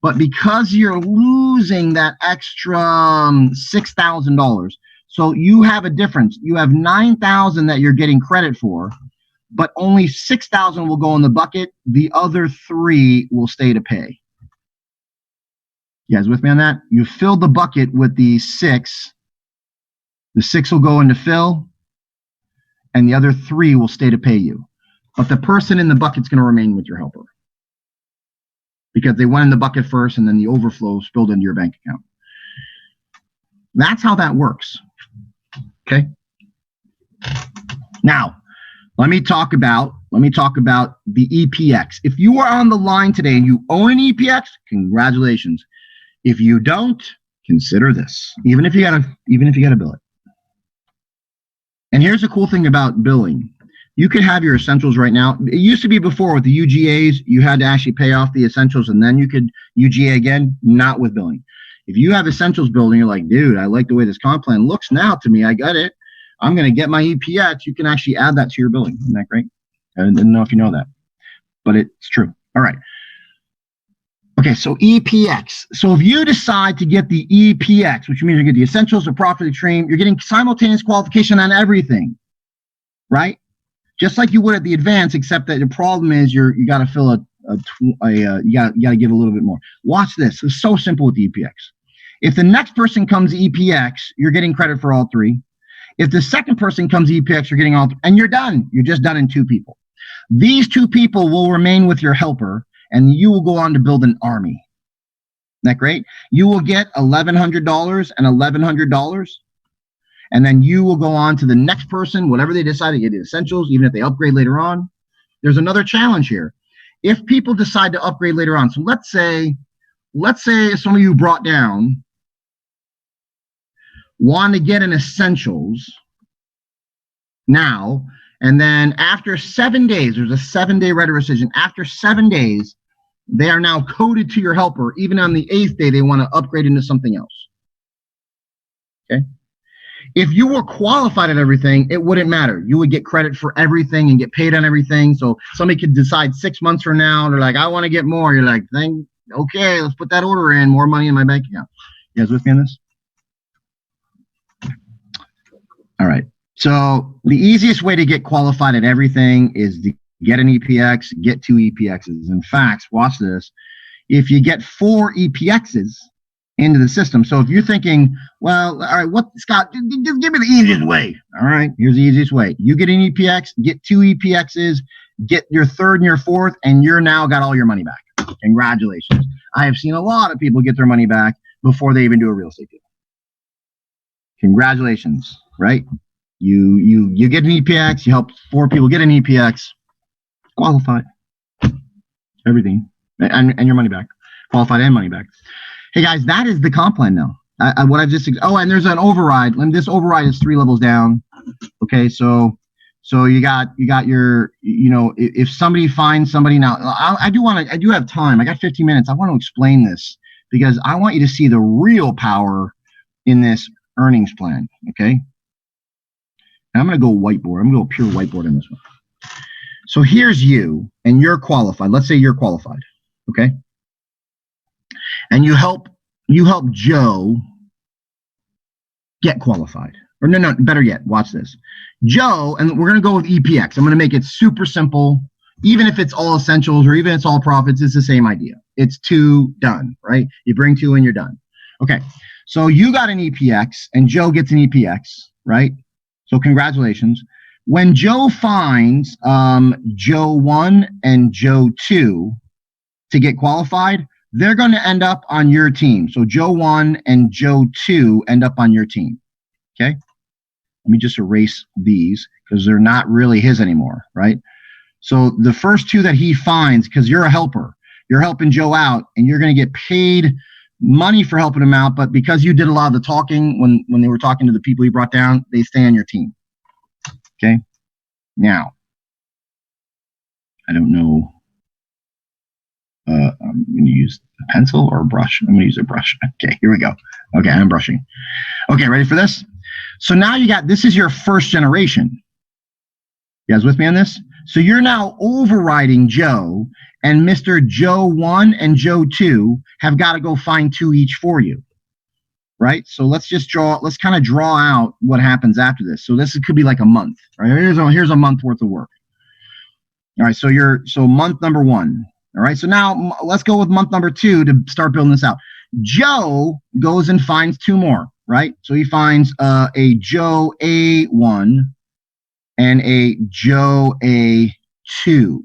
But because you're losing that extra $6,000, so you have a difference. You have 9,000 that you're getting credit for, but only 6,000 will go in the bucket. The other 3 will stay to pay. You guys with me on that? You filled the bucket with the 6. The 6 will go into fill, and the other 3 will stay to pay you. But the person in the bucket's going to remain with your helper because they went in the bucket first, and then the overflow spilled into your bank account. That's how that works. Okay. Now, let me talk about the EPX. If you are on the line today and you own an EPX, congratulations. If you don't, consider this. Even if you gotta bill it. And here's the cool thing about billing. You could have your essentials right now. It used to be before with the UGAs, you had to actually pay off the essentials and then you could UGA again, not with billing. If you have essentials building, you're like, dude, I like the way this comp plan looks now to me. I got it. I'm going to get my EPX. You can actually add that to your billing. Isn't that great? I didn't know if you know that, but it's true. All right. Okay, so EPX. So if you decide to get the EPX, which means you get the essentials, the profit extreme, you're getting simultaneous qualification on everything, right? Just like you would at the advanced, except that the problem is you got to fill you got to give a little bit more. Watch this. It's so simple with the EPX. If the next person comes EPX, you're getting credit for all three. If the second person comes EPX, you're getting all three, and you're done. You're just done in 2 people. These 2 people will remain with your helper, and you will go on to build an army. Isn't that great? You will get $1,100 and $1,100. And then you will go on to the next person, whatever they decide to get the essentials, even if they upgrade later on. There's another challenge here. If people decide to upgrade later on, so let's say some of you brought down want to get an essentials now, and then after 7 days, there's a 7-day right of rescission. After 7 days, they are now coded to your helper. Even on the 8th day, they want to upgrade into something else. Okay. If you were qualified at everything, it wouldn't matter. You would get credit for everything and get paid on everything. So somebody could decide 6 months from now, they're like, I want to get more. You're like, okay, let's put that order in, more money in my bank account. You guys with me on this? All right. So the easiest way to get qualified at everything is to get an EPX, get 2 EPXs. In fact, watch this. If you get 4 EPXs into the system. So if you're thinking, well, all right, Scott, just give me the easiest way. All right, here's the easiest way. You get an EPX, get 2 EPXs, get your 3rd and your 4th, and you're now got all your money back. Congratulations. I have seen a lot of people get their money back before they even do a real estate deal. Congratulations, right? You get an EPX, you help 4 people get an EPX, qualified. Everything. And your money back. Qualified and money back. Hey guys, that is the comp plan now. What I've just, and there's an override. And this override is 3 levels down. Okay, so you got your, if somebody finds somebody now, I do have time. I got 15 minutes. I want to explain this because I want you to see the real power in this earnings plan. Okay, and I'm going to go whiteboard. I'm going to go pure whiteboard in this one. So here's you, and you're qualified. Let's say you're qualified. Okay. And you help Joe get qualified. Or no, better yet, watch this. Joe, and we're going to go with EPX. I'm going to make it super simple. Even if it's all essentials or even if it's all profits, it's the same idea. It's 2 done, right? You bring 2 and you're done. Okay, so you got an EPX and Joe gets an EPX, right? So congratulations. When Joe finds Joe 1 and Joe 2 to get qualified, they're going to end up on your team. So Joe 1 and Joe 2 end up on your team. Okay. Let me just erase these because they're not really his anymore, right? So the first 2 that he finds, because you're a helper, you're helping Joe out and you're going to get paid money for helping him out. But because you did a lot of the talking when they were talking to the people he brought down, they stay on your team. Okay. Now, I don't know. I'm going to use a pencil or a brush. I'm going to use a brush. Okay, here we go. Okay, I'm brushing. Okay, ready for this? So now this is your first generation. You guys with me on this? So you're now overriding Joe, and Mr. Joe 1 and Joe 2 have got to go find 2 each for you. Right? So let's kind of draw out what happens after this. So this could be like a month. Right? Here's a month worth of work. All right, so month number 1. All right, so now let's go with month number 2 to start building this out. Joe goes and finds 2 more, right? So he finds a Joe A1 and a Joe A2.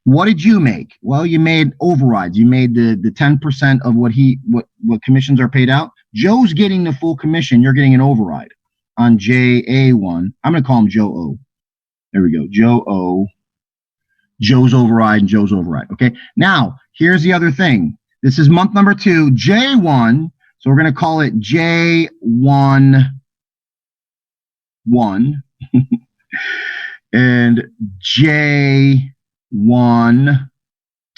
What did you make? Well, you made overrides. You made the 10% of what commissions are paid out. Joe's getting the full commission. You're getting an override on JA1. I'm going to call him Joe O. There we go, Joe O. Joe's override and Joe's override. Okay. Now, here's the other thing. This is month number 2, J1. So we're going to call it J1. and J1,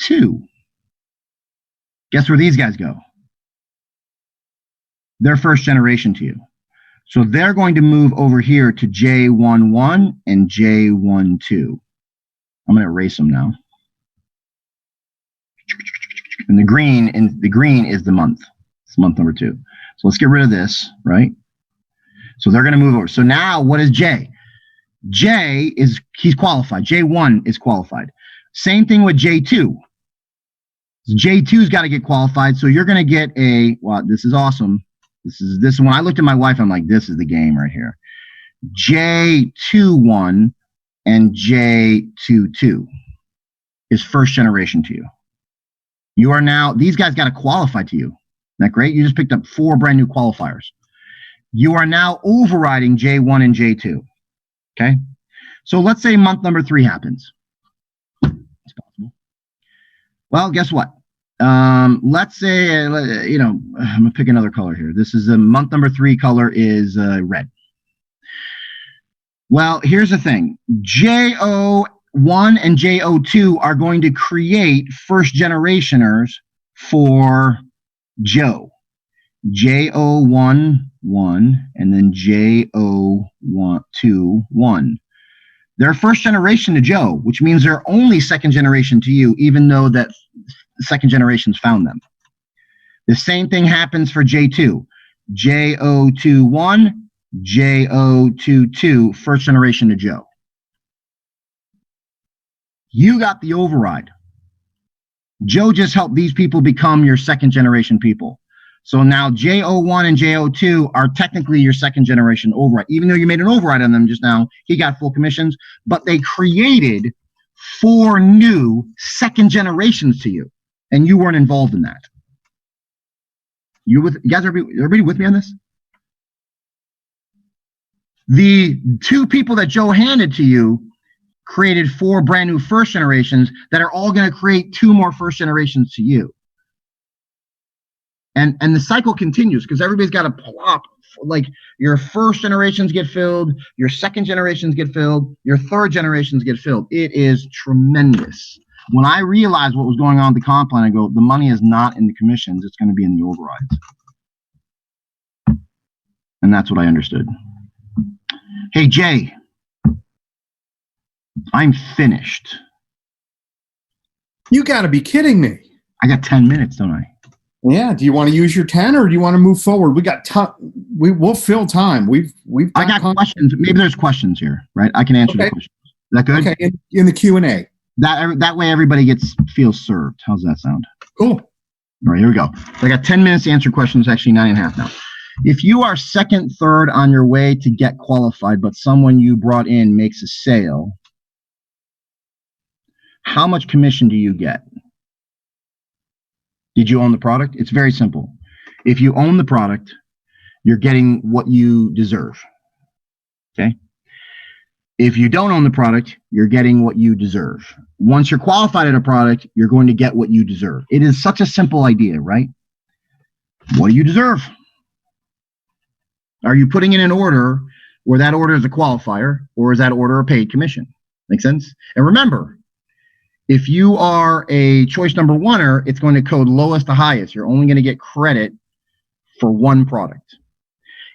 2. Guess where these guys go? They're first generation to you. So they're going to move over here to J11 and J12. I'm going to erase them now. And the green is the month. It's month number 2. So let's get rid of this, right? So they're going to move over. So now what is J? J is, he's qualified. J1 is qualified. Same thing with J2. J2's got to get qualified. So you're going to get a, wow, this is awesome. This when I looked at my wife, I'm like, this is the game right here. J21 and J22 is first generation to you. You are now, these guys got to qualify to you. Isn't that great? You just picked up 4 brand new qualifiers. You are now overriding J1 and J2. Okay. So let's say month number 3 happens. It's possible. Well, guess what? Let's say, I'm gonna pick another color here. This is a month number 3 color is red. Well, here's the thing. JO1 and JO2 are going to create first generationers for Joe. JO1, 1, and then JO1, 2, 1. They're first generation to Joe, which means they're only second generation to you, even though that second generations found them. The same thing happens for J2. JO21, JO22, first generation to Joe. You got the override. Joe just helped these people become your second generation people. So now JO1 and JO2 are technically your second generation override. Even though you made an override on them just now, he got full commissions, but they created 4 new second generations to you, and you weren't involved in that. You guys, everybody with me on this? The 2 people that Joe handed to you created 4 brand new first generations that are all going to create 2 more first generations to you. And the cycle continues because everybody's got to plop. Like your first generations get filled, your second generations get filled, your third generations get filled. It is tremendous. When I realized what was going on with the comp plan, I go, the money is not in the commissions, it's going to be in the overrides. And that's what I understood. Hey, Jay, I'm finished. You got to be kidding me. I got 10 minutes, don't I? Yeah. Do you want to use your 10 or do you want to move forward? We got we'll fill time. We've I got questions. Maybe there's questions here, right? I can answer the questions. Is that good? Okay. In the Q&A. That way everybody feels served. How's that sound? Cool. All right, here we go. So I got 10 minutes to answer questions, actually 9.5 now. If you are second, third on your way to get qualified, but someone you brought in makes a sale, how much commission do you get? Did you own the product? It's very simple. If you own the product, you're getting what you deserve. Okay? If you don't own the product, you're getting what you deserve. Once you're qualified at a product, you're going to get what you deserve. It is such a simple idea, right? What do you deserve? Are you putting in an order where that order is a qualifier, or is that order a paid commission? Make sense? And remember, if you are a choice number 1er, it's going to code lowest to highest. You're only going to get credit for 1 product.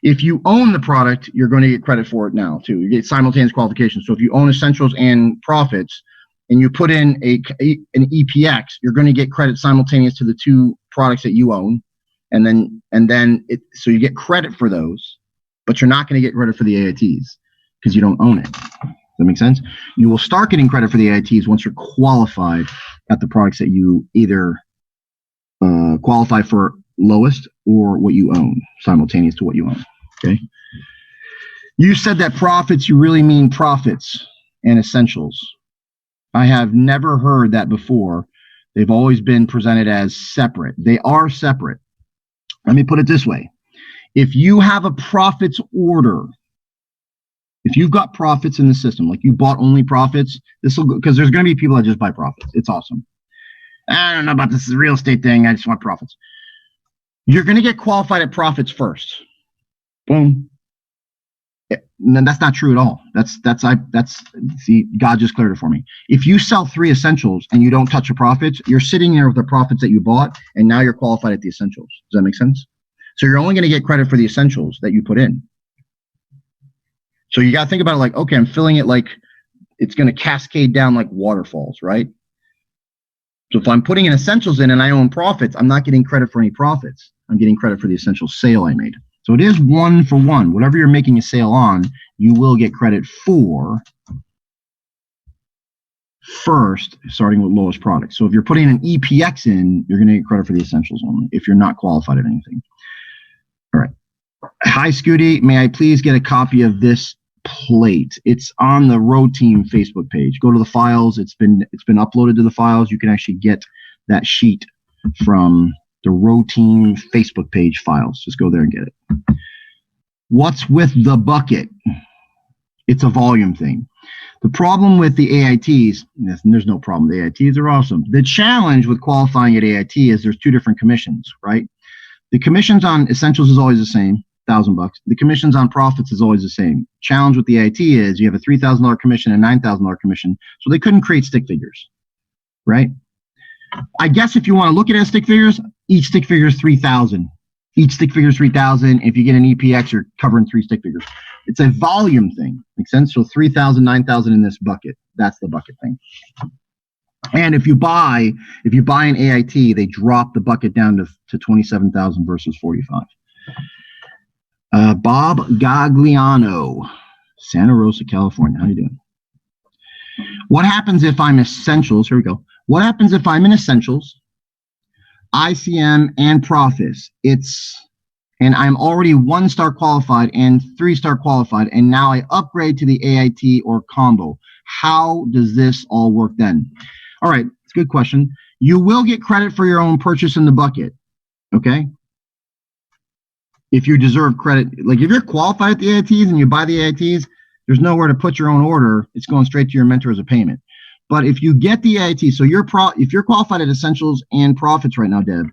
If you own the product, you're going to get credit for it now too. You get simultaneous qualifications. So if you own essentials and profits and you put in an EPX, you're going to get credit simultaneous to the 2 products that you own. So you get credit for those, but you're not going to get credit for the AITs because you don't own it. Does that make sense? You will start getting credit for the AITs once you're qualified at the products that you either qualify for lowest or what you own, simultaneous to what you own. Okay. You said that profits, you really mean profits and essentials. I have never heard that before. They've always been presented as separate. They are separate. Let me put it this way. If you have a profits order, if you've got profits in the system, like you bought only profits, this will go, because there's going to be people that just buy profits. It's awesome. I don't know about this real estate thing. I just want profits. You're going to get qualified at profits first. Boom. No, that's not true at all. See, God just cleared it for me. If you sell 3 essentials and you don't touch the profits, you're sitting there with the profits that you bought, and now you're qualified at the essentials. Does that make sense? So you're only going to get credit for the essentials that you put in. So you got to think about it like, okay, I'm filling it like it's going to cascade down like waterfalls, right? So if I'm putting in essentials in and I own profits, I'm not getting credit for any profits. I'm getting credit for the essential sale I made. So it is 1 for 1. Whatever you're making a sale on, you will get credit for first, starting with lowest product. So if you're putting an EPX in, you're going to get credit for the essentials only if you're not qualified at anything. All right. Hi, Scooty. May I please get a copy of this plate? It's on the Road Team Facebook page. Go to the files. It's been uploaded to the files. You can actually get that sheet from the Road Team Facebook page files. Just go there and get it. What's with the bucket? It's a volume thing. The problem with the AITs, there's no problem. The AITs are awesome. The challenge with qualifying at AIT is there's 2 different commissions, right? The commissions on essentials is always the same, $1,000. The commissions on profits is always the same. Challenge with the AIT is you have a $3,000 commission and $9,000 commission, so they couldn't create stick figures, right? I guess if you want to look at it as stick figures, each stick figure is 3,000. Each stick figure is 3,000. If you get an EPX, you're covering 3 stick figures. It's a volume thing. Make sense? So 3,000, 9,000 in this bucket. That's the bucket thing. And if you buy an AIT, they drop the bucket down to 27,000 versus 45. Bob Gagliano, Santa Rosa, California. How you doing? What happens if I'm essentials? Here we go. What happens if I'm in essentials, ICM, and profits? And I'm already 1-star qualified and 3-star qualified, and now I upgrade to the AIT or combo. How does this all work then? All right, it's a good question. You will get credit for your own purchase in the bucket, okay? If you deserve credit, like if you're qualified at the AITs and you buy the AITs, there's nowhere to put your own order. It's going straight to your mentor as a payment. But if you get the AIT, so if you're qualified at essentials and profits right now, Deb,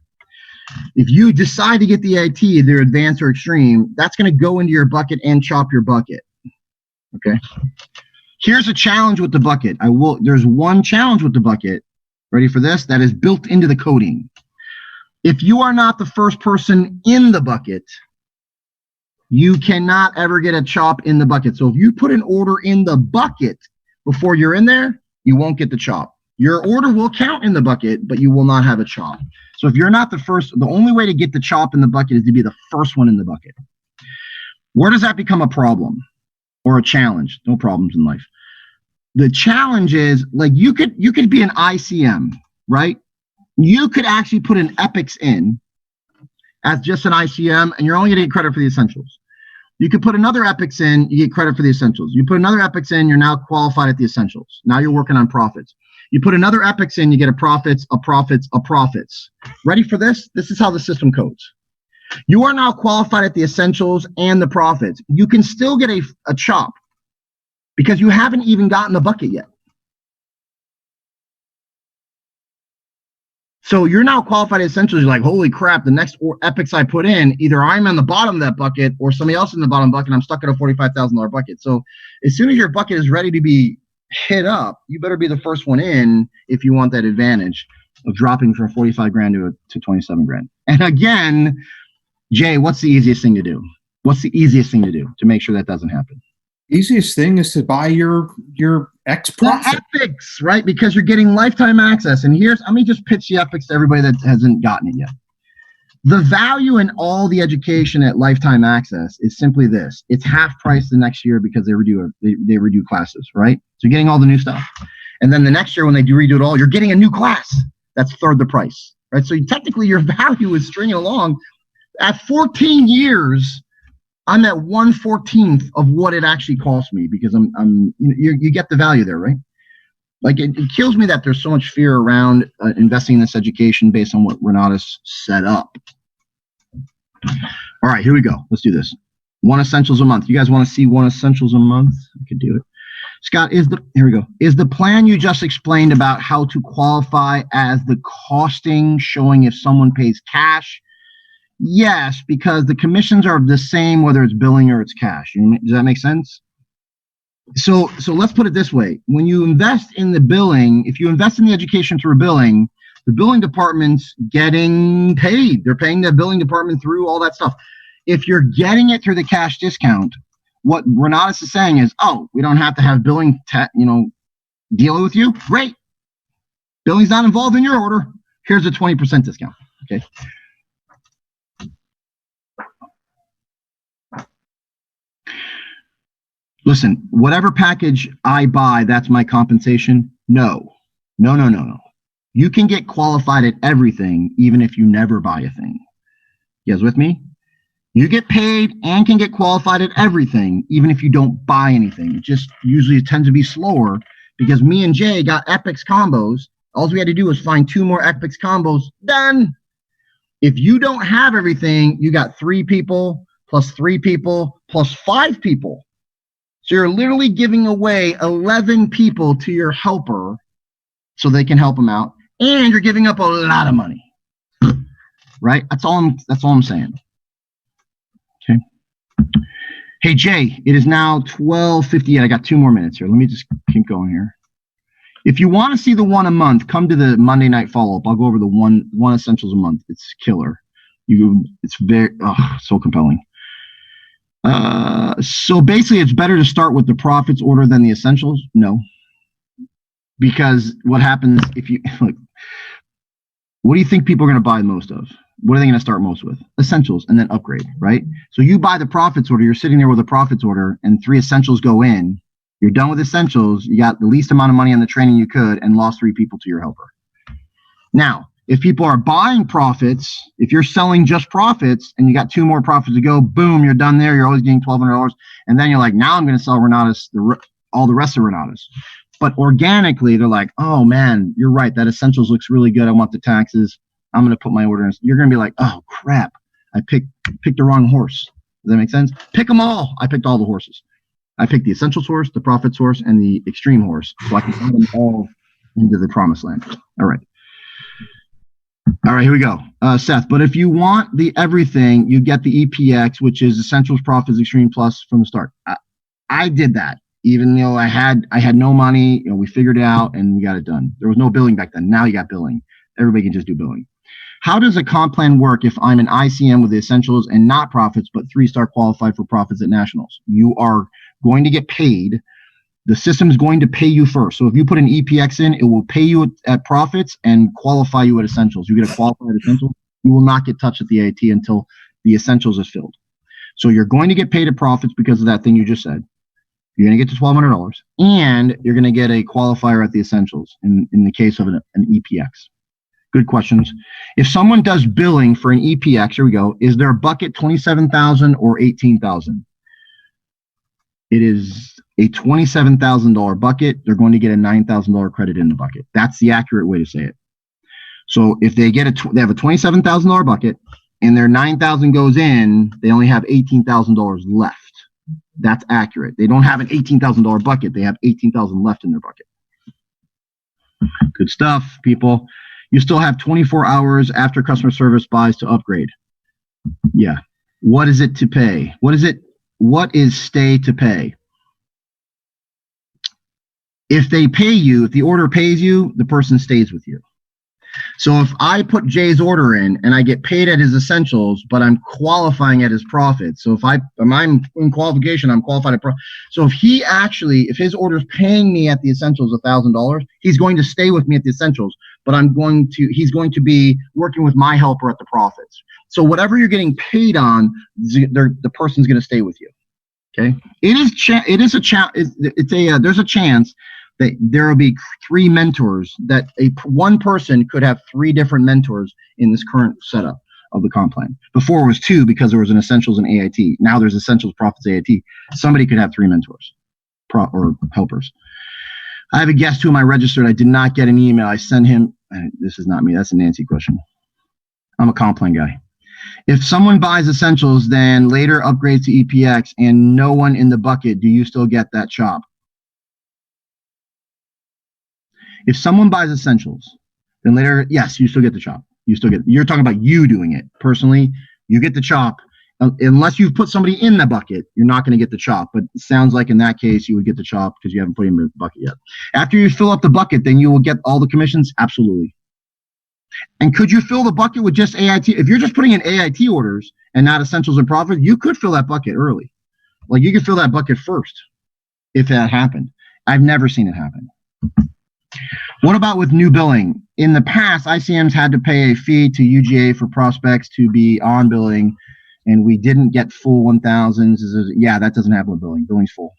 if you decide to get the AIT, either advanced or extreme, that's going to go into your bucket and chop your bucket. Okay. Here's a challenge with the bucket. There's one challenge with the bucket. Ready for this? That is built into the coding. If you are not the first person in the bucket, you cannot ever get a chop in the bucket. So if you put an order in the bucket before you're in there, you won't get the chop. Your order will count in the bucket, but you will not have a chop. So if you're not the first, the only way to get the chop in the bucket is to be the first one in the bucket. Where does that become a problem or a challenge? No problems in life. The challenge is, like, you could be an ICM, right? You could actually put an EPIX in as just an ICM, and you're only going to get credit for the essentials. You could put another EPIX in, you get credit for the essentials. You put another EPIX in, you're now qualified at the essentials. Now you're working on profits. You put another EPIX in, you get a profits. Ready for this? This is how the system codes. You are now qualified at the essentials and the profits. You can still get a chop because you haven't even gotten the bucket yet. So you're now qualified at essentials. You're like, holy crap, the next EPIX I put in, either I'm on the bottom of that bucket or somebody else in the bottom bucket, and I'm stuck at a $45,000 bucket. So as soon as your bucket is ready to be hit up, you better be the first one in if you want that advantage of dropping from 45 grand to 27 grand. And again, Jay, what's the easiest thing to do? What's the easiest thing to do to make sure that doesn't happen? Easiest thing is to buy your X profit. The EPIX, right? Because you're getting lifetime access. And let me just pitch the EPIX to everybody that hasn't gotten it yet. The value in all the education at lifetime access is simply this. It's half price the next year because they redo classes, right? So you're getting all the new stuff. And then the next year when they do redo it all, you're getting a new class. That's third the price, right? So technically your value is stringing along. At 14 years, I'm at 1/14th of what it actually cost me because you get the value there, right? Like it kills me that there's so much fear around investing in this education based on what Renatus set up. All right, here we go. Let's do this. 1 essentials a month. You guys want to see 1 essentials a month? I could do it. Scott, here we go. Is the plan you just explained about how to qualify as the costing showing if someone pays cash? Yes, because the commissions are the same whether it's billing or it's cash. Does that make sense? So let's put it this way. When you invest in the billing, if you invest in the education through billing, the billing department's getting paid. They're paying the billing department through all that stuff. If you're getting it through the cash discount, what Renatus is saying is, oh, we don't have to have billing, dealing with you. Great. Billing's not involved in your order. Here's a 20% discount. Okay. Listen, whatever package I buy, that's my compensation. No. You can get qualified at everything, even if you never buy a thing. You guys with me? You get paid and can get qualified at everything, even if you don't buy anything. It just usually tends to be slower because me and Jay got Epix combos. All we had to do was find 2 more Epix combos. Done. If you don't have everything, you got 3 people plus 3 people plus 5 people. So you're literally giving away 11 people to your helper so they can help them out. And you're giving up a lot of money. Right? That's all I'm saying. Okay. Hey, Jay, it is now 12:58. I got 2 more minutes here. Let me just keep going here. If you want to see the one a month, come to the Monday night follow-up. I'll go over the one essentials a month. It's killer. It's very so compelling. So basically, it's better to start with the profits order than the essentials. No, because what happens if you like? What do you think people are going to buy most of? What are they going to start most with? Essentials and then upgrade, right? So you buy the profits order. You're sitting there with a profits order, and 3 essentials go in. You're done with essentials. You got the least amount of money on the training you could, and lost 3 people to your helper. Now, if people are buying profits, if you're selling just profits and you got 2 more profits to go, boom, you're done there. You're always getting $1,200. And then you're like, now I'm going to sell Renatus, all the rest of Renatus. But organically, they're like, oh, man, you're right. That essentials looks really good. I want the taxes. I'm going to put my order in. You're going to be like, oh, crap. I picked the wrong horse. Does that make sense? Pick them all. I picked all the horses. I picked the essentials horse, the profits horse, and the extreme horse. So I can add them all into the promised land. All right, here we go. Seth, but if you want the everything, you get the EPX, which is Essentials, Profits, Extreme Plus from the start. I did that, even though I had no money. We figured it out and we got it done. There was no billing back then. Now you got billing. Everybody can just do billing. How does a comp plan work if I'm an ICM with the Essentials and not Profits, but 3-star qualified for Profits at Nationals? You are going to get paid. The system is going to pay you first. So if you put an EPX in, it will pay you at Profits and qualify you at Essentials. You get a qualified Essentials. You will not get touched at the AT until the Essentials is filled. So you're going to get paid at Profits because of that thing you just said. You're going to get to $1,200, and you're going to get a qualifier at the Essentials in the case of an EPX. Good questions. If someone does billing for an EPX, here we go. Is their bucket $27,000 or $18,000? It is a $27,000 bucket. They're going to get a $9,000 credit in the bucket. That's the accurate way to say it. So if they get they have a $27,000 bucket and their $9,000 goes in, they only have $18,000 left. That's accurate. They don't have an $18,000 bucket. They have $18,000 left in their bucket. Good stuff, people. You still have 24 hours after customer service buys to upgrade. Yeah. What is it to pay? What is stay to pay? If they pay you, if the order pays you, the person stays with you. So if I put Jay's order in and I get paid at his essentials, but I'm qualifying at his profits. So if I'm in qualification, I'm qualified at profit. So if his order is paying me at the essentials $1,000, he's going to stay with me at the essentials, but he's going to be working with my helper at the profits. So whatever you're getting paid on, the person's going to stay with you. Okay. There's a chance that there will be 3 mentors, that one person could have 3 different mentors in this current setup of the comp plan. Before it was 2 because there was an essentials and AIT. Now there's essentials, profits, AIT. Somebody could have 3 mentors or helpers. I have a guest whom I registered. I did not get an email. I sent him. This is not me. That's a Nancy question. I'm a comp plan guy. If someone buys essentials, then later upgrades to EPX and no one in the bucket, do you still get that chop? If someone buys essentials, then later, yes, you still get the chop. You're talking about you doing it. Personally, you get the chop. Unless you've put somebody in the bucket, you're not going to get the chop. But it sounds like in that case, you would get the chop because you haven't put him in the bucket yet. After you fill up the bucket, then you will get all the commissions? Absolutely. And could you fill the bucket with just AIT? If you're just putting in AIT orders and not essentials and profit, you could fill that bucket early. Like you could fill that bucket first if that happened. I've never seen it happen. What about with new billing? In the past, ICMs had to pay a fee to UGA for prospects to be on billing, and we didn't get full 1,000s. Yeah, that doesn't happen with billing. Billing's full.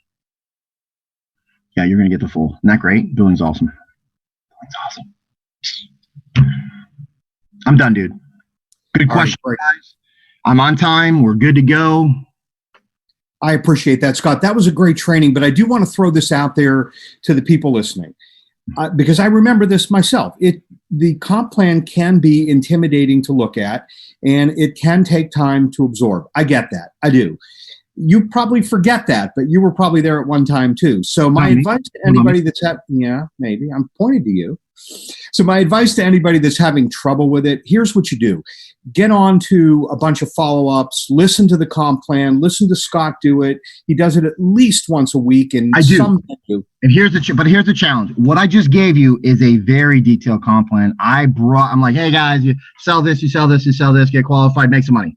Yeah, you're going to get the full. Isn't that great? Billing's awesome. Billing's awesome. I'm done, dude. Good question, guys. I'm on time. We're good to go. I appreciate that, Scott. That was a great training, but I do want to throw this out there to the people listening because I remember this myself. The comp plan can be intimidating to look at, and it can take time to absorb. I get that. I do. You probably forget that, but you were probably there at one time too. So my advice to anybody that's maybe I'm pointing to you. So my advice to anybody that's having trouble with it, here's what you do. Get on to a bunch of follow-ups, listen to the comp plan, listen to Scott do it. He does it at least once a week. And I do. And here's the challenge. What I just gave you is a very detailed comp plan. I'm like, hey guys, you sell this, you sell this, you sell this, get qualified, make some money.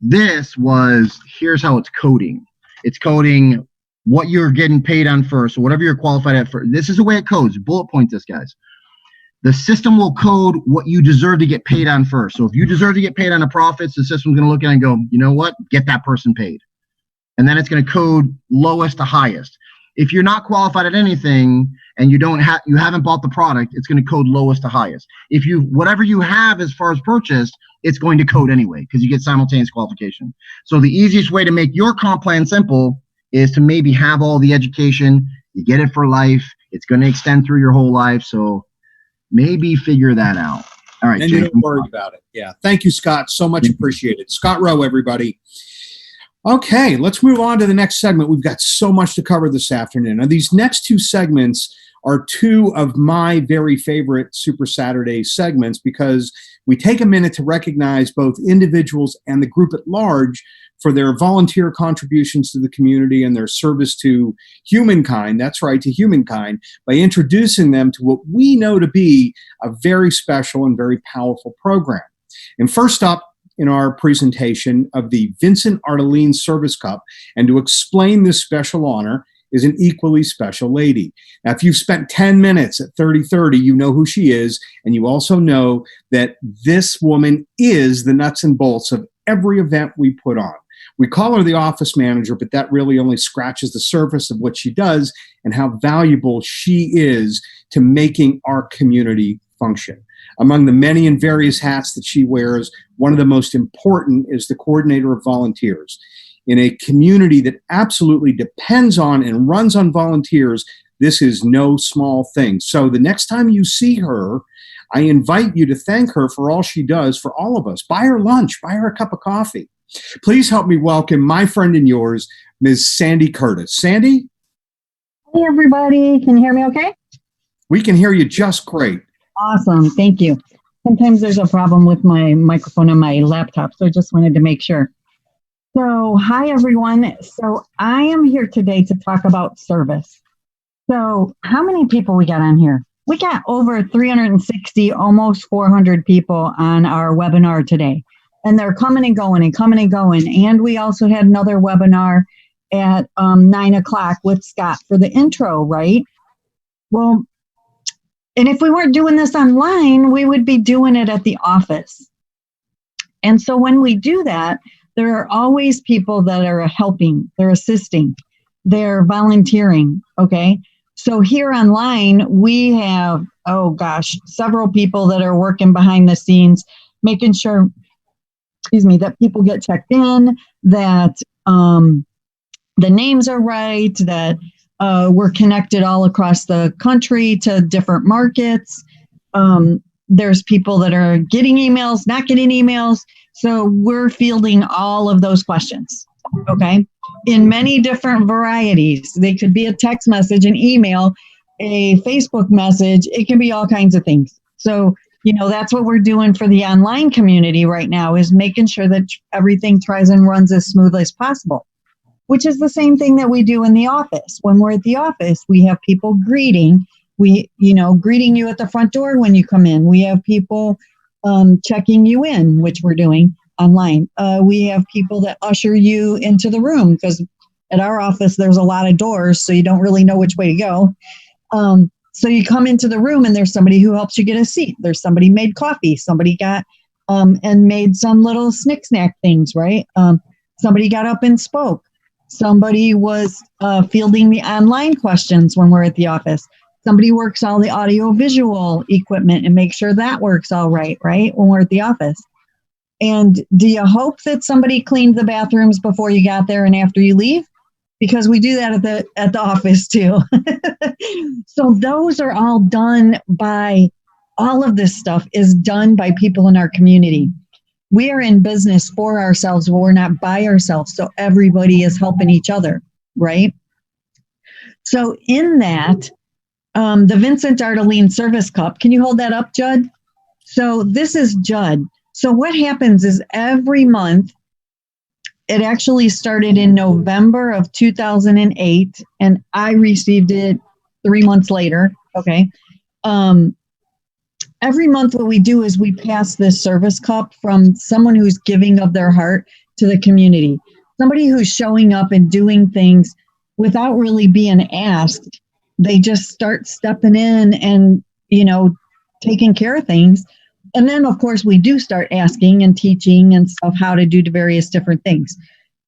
This was, here's how it's coding. It's coding what you're getting paid on first, or whatever you're qualified at first. This is the way it codes. Bullet point this, guys. The system will code what you deserve to get paid on first. So if you deserve to get paid on the profits, the system's going to look at it and go, you know what? Get that person paid. And then it's going to code lowest to highest. If you're not qualified at anything and you haven't bought the product, it's going to code lowest to highest. If whatever you have as far as purchased, it's going to code anyway because you get simultaneous qualification. So the easiest way to make your comp plan simple is to maybe have all the education. You get it for life. It's going to extend through your whole life. So maybe figure that out. All right. And you don't worry about it. Yeah. Thank you, Scott. So much appreciated. Scott Rowe, everybody. Okay, let's move on to the next segment. We've got so much to cover this afternoon. Now, these next two segments are two of my very favorite Super Saturday segments because we take a minute to recognize both individuals and the group at large for their volunteer contributions to the community and their service to humankind. That's right, to humankind, by introducing them to what we know to be a very special and very powerful program. And first up in our presentation of the Vincent Ardeline Service Cup, and to explain this special honor, is an equally special lady. Now, if you've spent 10 minutes at 3030, you know who she is, and you also know that this woman is the nuts and bolts of every event we put on. We call her the office manager, but that really only scratches the surface of what she does and how valuable she is to making our community function. Among the many and various hats that she wears, one of the most important is the coordinator of volunteers. In a community that absolutely depends on and runs on volunteers, this is no small thing. So the next time you see her, I invite you to thank her for all she does for all of us. Buy her lunch, buy her a cup of coffee. Please help me welcome my friend and yours, Ms. Sandy Curtis. Sandy? Hey, everybody. Can you hear me okay? We can hear you just great. Awesome. Thank you. Sometimes there's a problem with my microphone on my laptop, so I just wanted to make sure. So, hi, everyone. So, I am here today to talk about service. So, how many people we got on here? We got over 360, almost 400 people on our webinar today. And they're coming and going and coming and going. And we also had another webinar at 9 o'clock with Scott for the intro, right? Well, and if we weren't doing this online, we would be doing it at the office. And so when we do that, there are always people that are helping, they're assisting, they're volunteering, okay? So here online, we have, several people that are working behind the scenes, making sure, that people get checked in, that the names are right, that we're connected all across the country to different markets. There's people that are getting emails, not getting emails. So we're fielding all of those questions, okay? In many different varieties. They could be a text message, an email, a Facebook message. It can be all kinds of things. So, That's what we're doing for the online community right now, is making sure that everything tries and runs as smoothly as possible, which is the same thing that we do in the office. When we're at the office, we have people greeting you at the front door when you come in. We have people checking you in, which we're doing online. We have people that usher you into the room, because at our office, there's a lot of doors, so you don't really know which way to go. So you come into the room and there's somebody who helps you get a seat. There's somebody made coffee. Somebody got and made some little snack things, right? Somebody got up and spoke. Somebody was fielding the online questions when we're at the office. Somebody works all the audio visual equipment and make sure that works all right, when we're at the office. And do you hope that somebody cleaned the bathrooms before you got there and after you leave? Because we do that at the office too. So those are all done by, all of this stuff is done by people in our community. We are in business for ourselves, but we're not by ourselves. So everybody is helping each other, right? So in that, the Vincent Ardeline Service Cup, can you hold that up, Judd? So this is Judd. So what happens is every month, it actually started in November of 2008, and I received it 3 months later. Okay. Every month, what we do is we pass this service cup from someone who's giving of their heart to the community, somebody who's showing up and doing things without really being asked. They just start stepping in and, taking care of things. And then, of course, we do start asking and teaching and stuff how to do the various different things.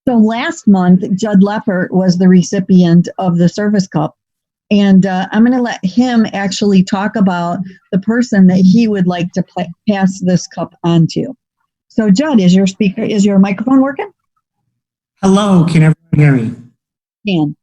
So last month, Judd Leppert was the recipient of the service cup. And I'm going to let him actually talk about the person that he would like to pass this cup on to. So Judd, is your microphone working? Hello, can everyone hear me? Can.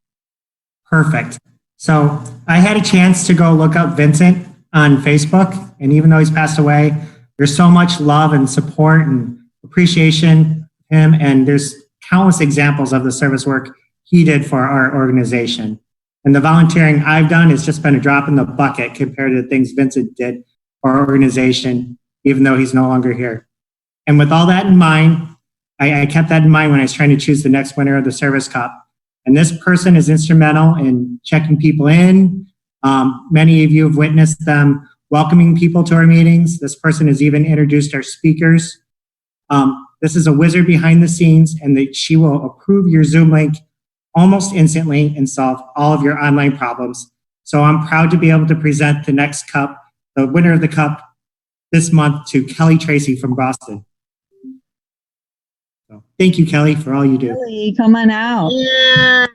Perfect. So I had a chance to go look up Vincent on Facebook, and even though he's passed away, there's so much love and support and appreciation of him, and there's countless examples of the service work he did for our organization. And the volunteering I've done has just been a drop in the bucket compared to the things Vincent did for our organization, even though he's no longer here. And with all that in mind, I kept that in mind when I was trying to choose the next winner of the Service Cup. And this person is instrumental in checking people in. Many of you have witnessed them welcoming people to our meetings. This person has even introduced our speakers. This is a wizard behind the scenes, and she will approve your Zoom link almost instantly and solve all of your online problems. So I'm proud to be able to present the next cup, the winner of the cup this month, to Kelly Tracy from Boston. So thank you, Kelly, for all you do. Kelly, come on out. Yay!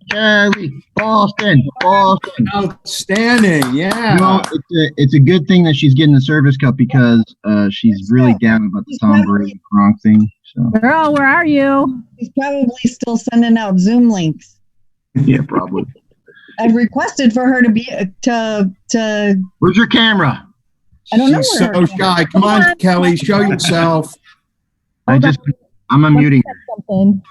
Kelly, Boston. Outstanding. Yeah. It's a good thing that she's getting the service cup, because she's really down about the Tom Brady Gronk thing. So. Girl, where are you? He's probably still sending out Zoom links. Yeah, probably. I've requested for her to be to. Where's your camera? I don't know. She's so shy. Come on, Kelly, show yourself. I'm unmuting her. Something.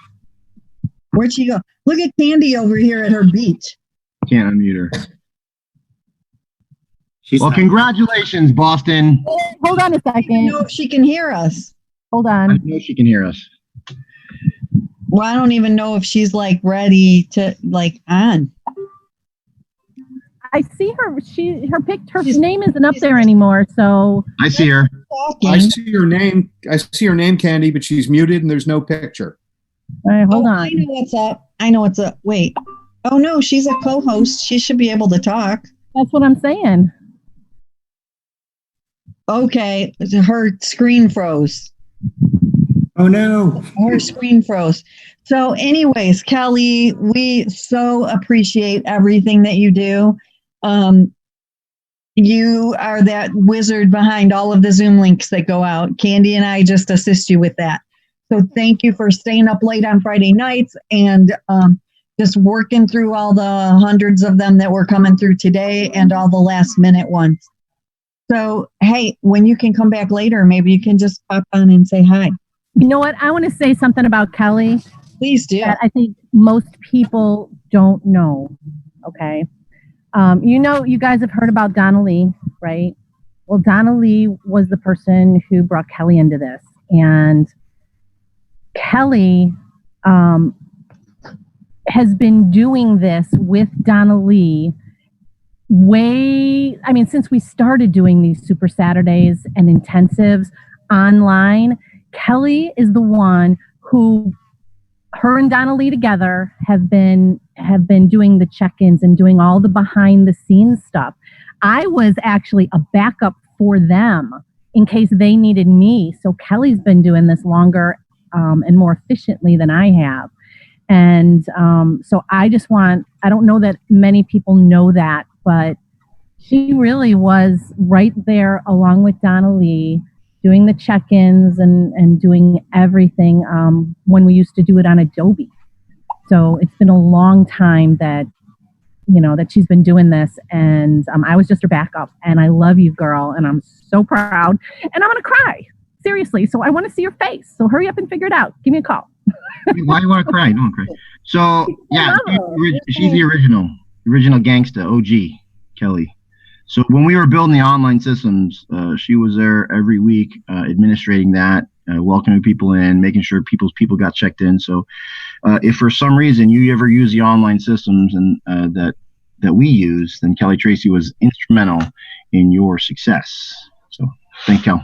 Where'd she go? Look at Candy over here at her beach. Can't unmute her. Well, Not. congratulations, Boston. Hold on a I don't second. know if she can hear us. Hold I on. know she can hear us. Well, I don't even know if she's ready to on. I see her. Her name isn't up there anymore. So I see her. Talking. I see your name. I see her name, Candy, but she's muted and there's no picture. all right, hold I know what's up. Wait. Oh no, she's a co-host. She should be able to talk. That's what I'm saying. Okay, her screen froze. Oh no. Her screen froze. So anyways, Kelly, we so appreciate everything that you do. You are that wizard behind all of the Zoom links that go out. Candy and I just assist you with that. So thank you for staying up late on Friday nights and just working through all the hundreds of them that were coming through today and all the last minute ones. So, hey, when you can come back later, maybe you can just pop on and say hi. You know what? I want to say something about Kelly Please do. that I think most people don't know. Okay. You guys have heard about Donna Lee, right? Well, Donna Lee was the person who brought Kelly into this. And Kelly has been doing this with Donna Lee since we started doing these Super Saturdays and intensives online. Kelly is the one who, her and Donna Lee together have been doing the check-ins and doing all the behind the scenes stuff. I was actually a backup for them in case they needed me. So Kelly's been doing this longer and more efficiently than I have. And so I don't know that many people know that, but she really was right there along with Donna Lee doing the check-ins and doing everything when we used to do it on Adobe. So it's been a long time that she's been doing this, and I was just her backup, and I love you, girl, and I'm so proud, and I'm going to cry. Seriously. So I want to see your face. So hurry up and figure it out. Give me a call. Why do you want to cry? Don't cry. So, yeah, she's the original gangsta, OG, Kelly. So when we were building the online systems, she was there every week, administrating that, welcoming people in, making sure people got checked in. So if for some reason you ever use the online systems and that we use, then Kelly Tracy was instrumental in your success. So thank you.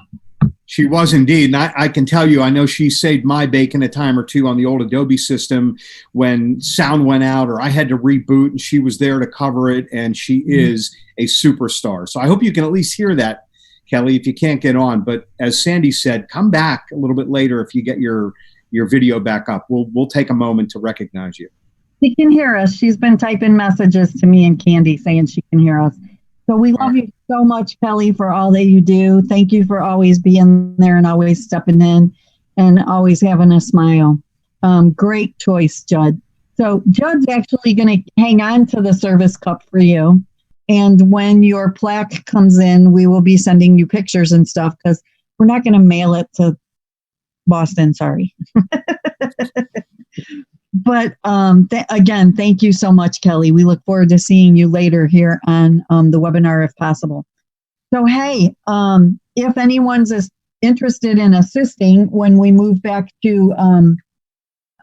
She was indeed. And I can tell you, I know she saved my bacon a time or two on the old Adobe system when sound went out or I had to reboot, and she was there to cover it. And she is a superstar. So I hope you can at least hear that, Kelly, if you can't get on. But as Sandy said, come back a little bit later if you get your video back up. We'll take a moment to recognize you. She can hear us. She's been typing messages to me and Candy saying she can hear us. So we love you so much, Kelly, for all that you do. Thank you for always being there and always stepping in and always having a smile. Great choice, Judd. So Judd's actually going to hang on to the service cup for you. And when your plaque comes in, we will be sending you pictures and stuff because we're not going to mail it to Boston. Sorry. But again, thank you so much, Kelly. We look forward to seeing you later here on the webinar if possible. So, hey, if anyone's interested in assisting when we move back to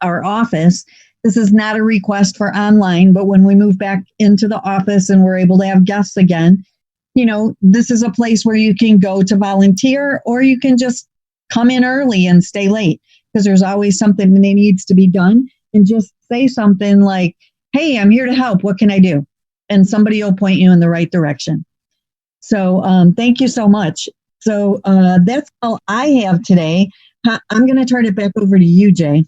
our office, this is not a request for online, but when we move back into the office and we're able to have guests again, this is a place where you can go to volunteer, or you can just come in early and stay late because there's always something that needs to be done. And just say something like, hey, I'm here to help. What can I do? And somebody will point you in the right direction. So thank you so much. So that's all I have today. I'm going to turn it back over to you, Jay.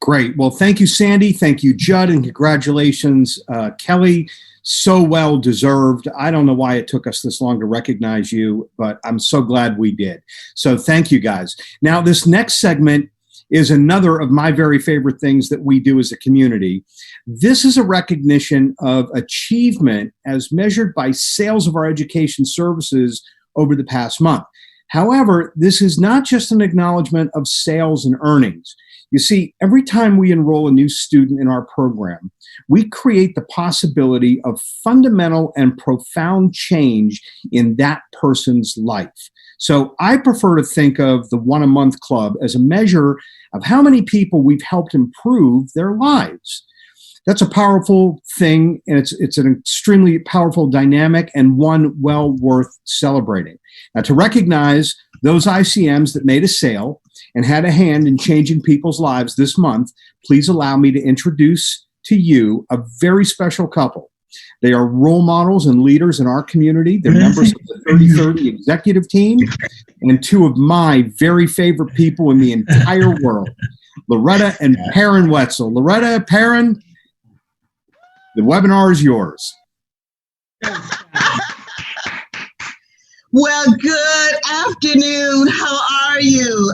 Great. Well, thank you, Sandy. Thank you, Judd. And congratulations, Kelly. So well deserved. I don't know why it took us this long to recognize you, but I'm so glad we did. So thank you, guys. Now, this next segment is another of my very favorite things that we do as a community. This is a recognition of achievement as measured by sales of our education services over the past month. However, this is not just an acknowledgement of sales and earnings. You see, every time we enroll a new student in our program, we create the possibility of fundamental and profound change in that person's life. So I prefer to think of the One a Month Club as a measure of how many people we've helped improve their lives. That's a powerful thing, and it's an extremely powerful dynamic and one well worth celebrating. Now, to recognize those ICMs that made a sale and had a hand in changing people's lives this month, please allow me to introduce to you a very special couple. They are role models and leaders in our community. They're members of the 3030 executive team and two of my very favorite people in the entire world, Loretta and Perrin Wetzel. Loretta, Perrin, the webinar is yours. Well, good afternoon. How are you?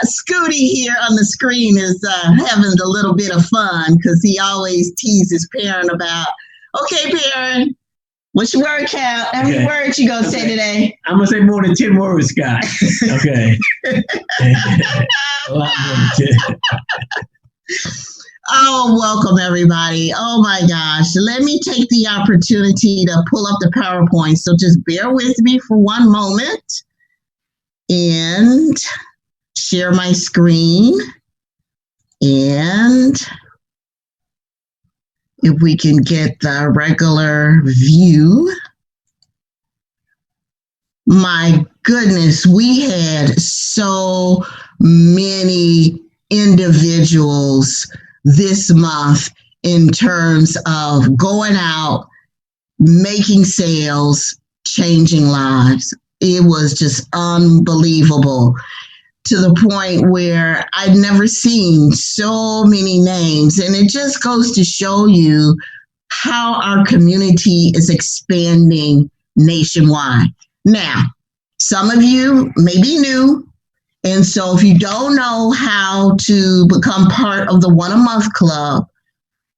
Scooty here on the screen is having a little bit of fun because he always teases Perrin about, okay, Perrin, what's your word count? How many words you going to say today? I'm going to say more than 10 words, Scott. Okay. A lot more than 10. Oh, welcome everybody. Oh my gosh. Let me take the opportunity to pull up the PowerPoint. So just bear with me for one moment and share my screen. And if we can get the regular view. My goodness, we had so many individuals this month in terms of going out, making sales, changing lives. It was just unbelievable, to the point where I'd never seen so many names. And it just goes to show you how our community is expanding nationwide. Now, some of you may be new. And so if you don't know how to become part of the One a Month Club,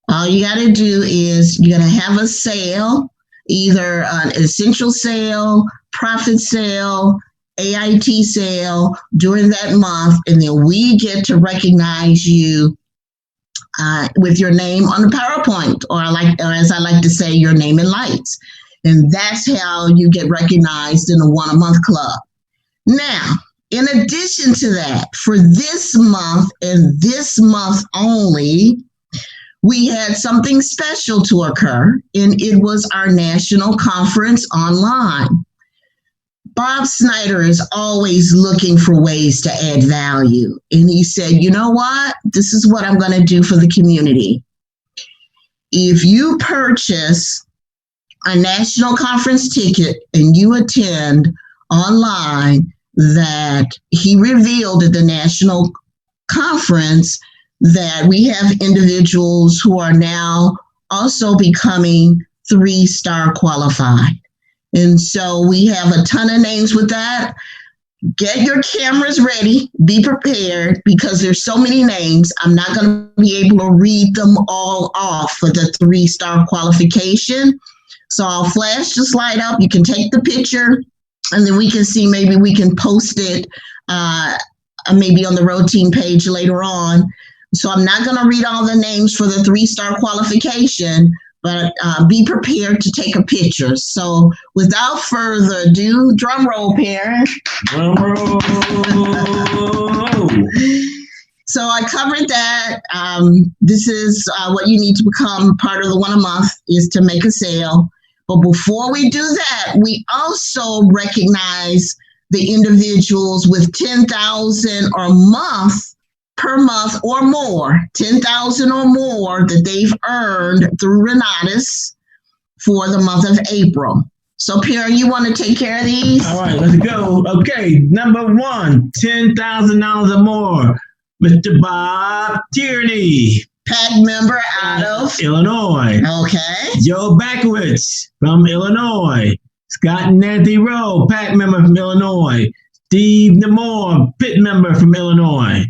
all you got to do is you're going to have a sale, either an essential sale, profit sale, AIT sale during that month. And then we get to recognize you with your name on the PowerPoint, or as I like to say, your name in lights. And that's how you get recognized in the One a Month Club. Now, in addition to that, for this month and this month only, we had something special to occur, and it was our national conference online. Bob Snyder is always looking for ways to add value. And he said, you know what? This is what I'm going to do for the community. If you purchase a national conference ticket and you attend online, that he revealed at the national conference that we have individuals who are now also becoming 3-star qualified. And so we have a ton of names with that. Get your cameras ready, be prepared, because there's so many names. I'm not going to be able to read them all off for the 3-star qualification. So I'll flash the slide up. You can take the picture, and then we can see, maybe we can post it maybe on the Road Team page later on. So I'm not going to read all the names for the 3-star qualification, but be prepared to take a picture. So without further ado, drum roll, parent. Drum roll. So I covered that. This is what you need to become part of the One a Month, is to make a sale. But before we do that, we also recognize the individuals with 10,000 per month or more, 10,000 or more that they've earned through Renatus for the month of April. So Pierre, you want to take care of these? All right, let's go. Okay, number one, $10,000 or more. Mr. Bob Tierney. PAC member out of Illinois. Okay. Joe Backwitz from Illinois. Scott and Nancy Rowe, PAC member from Illinois. Steve Nemore, PIT member from Illinois.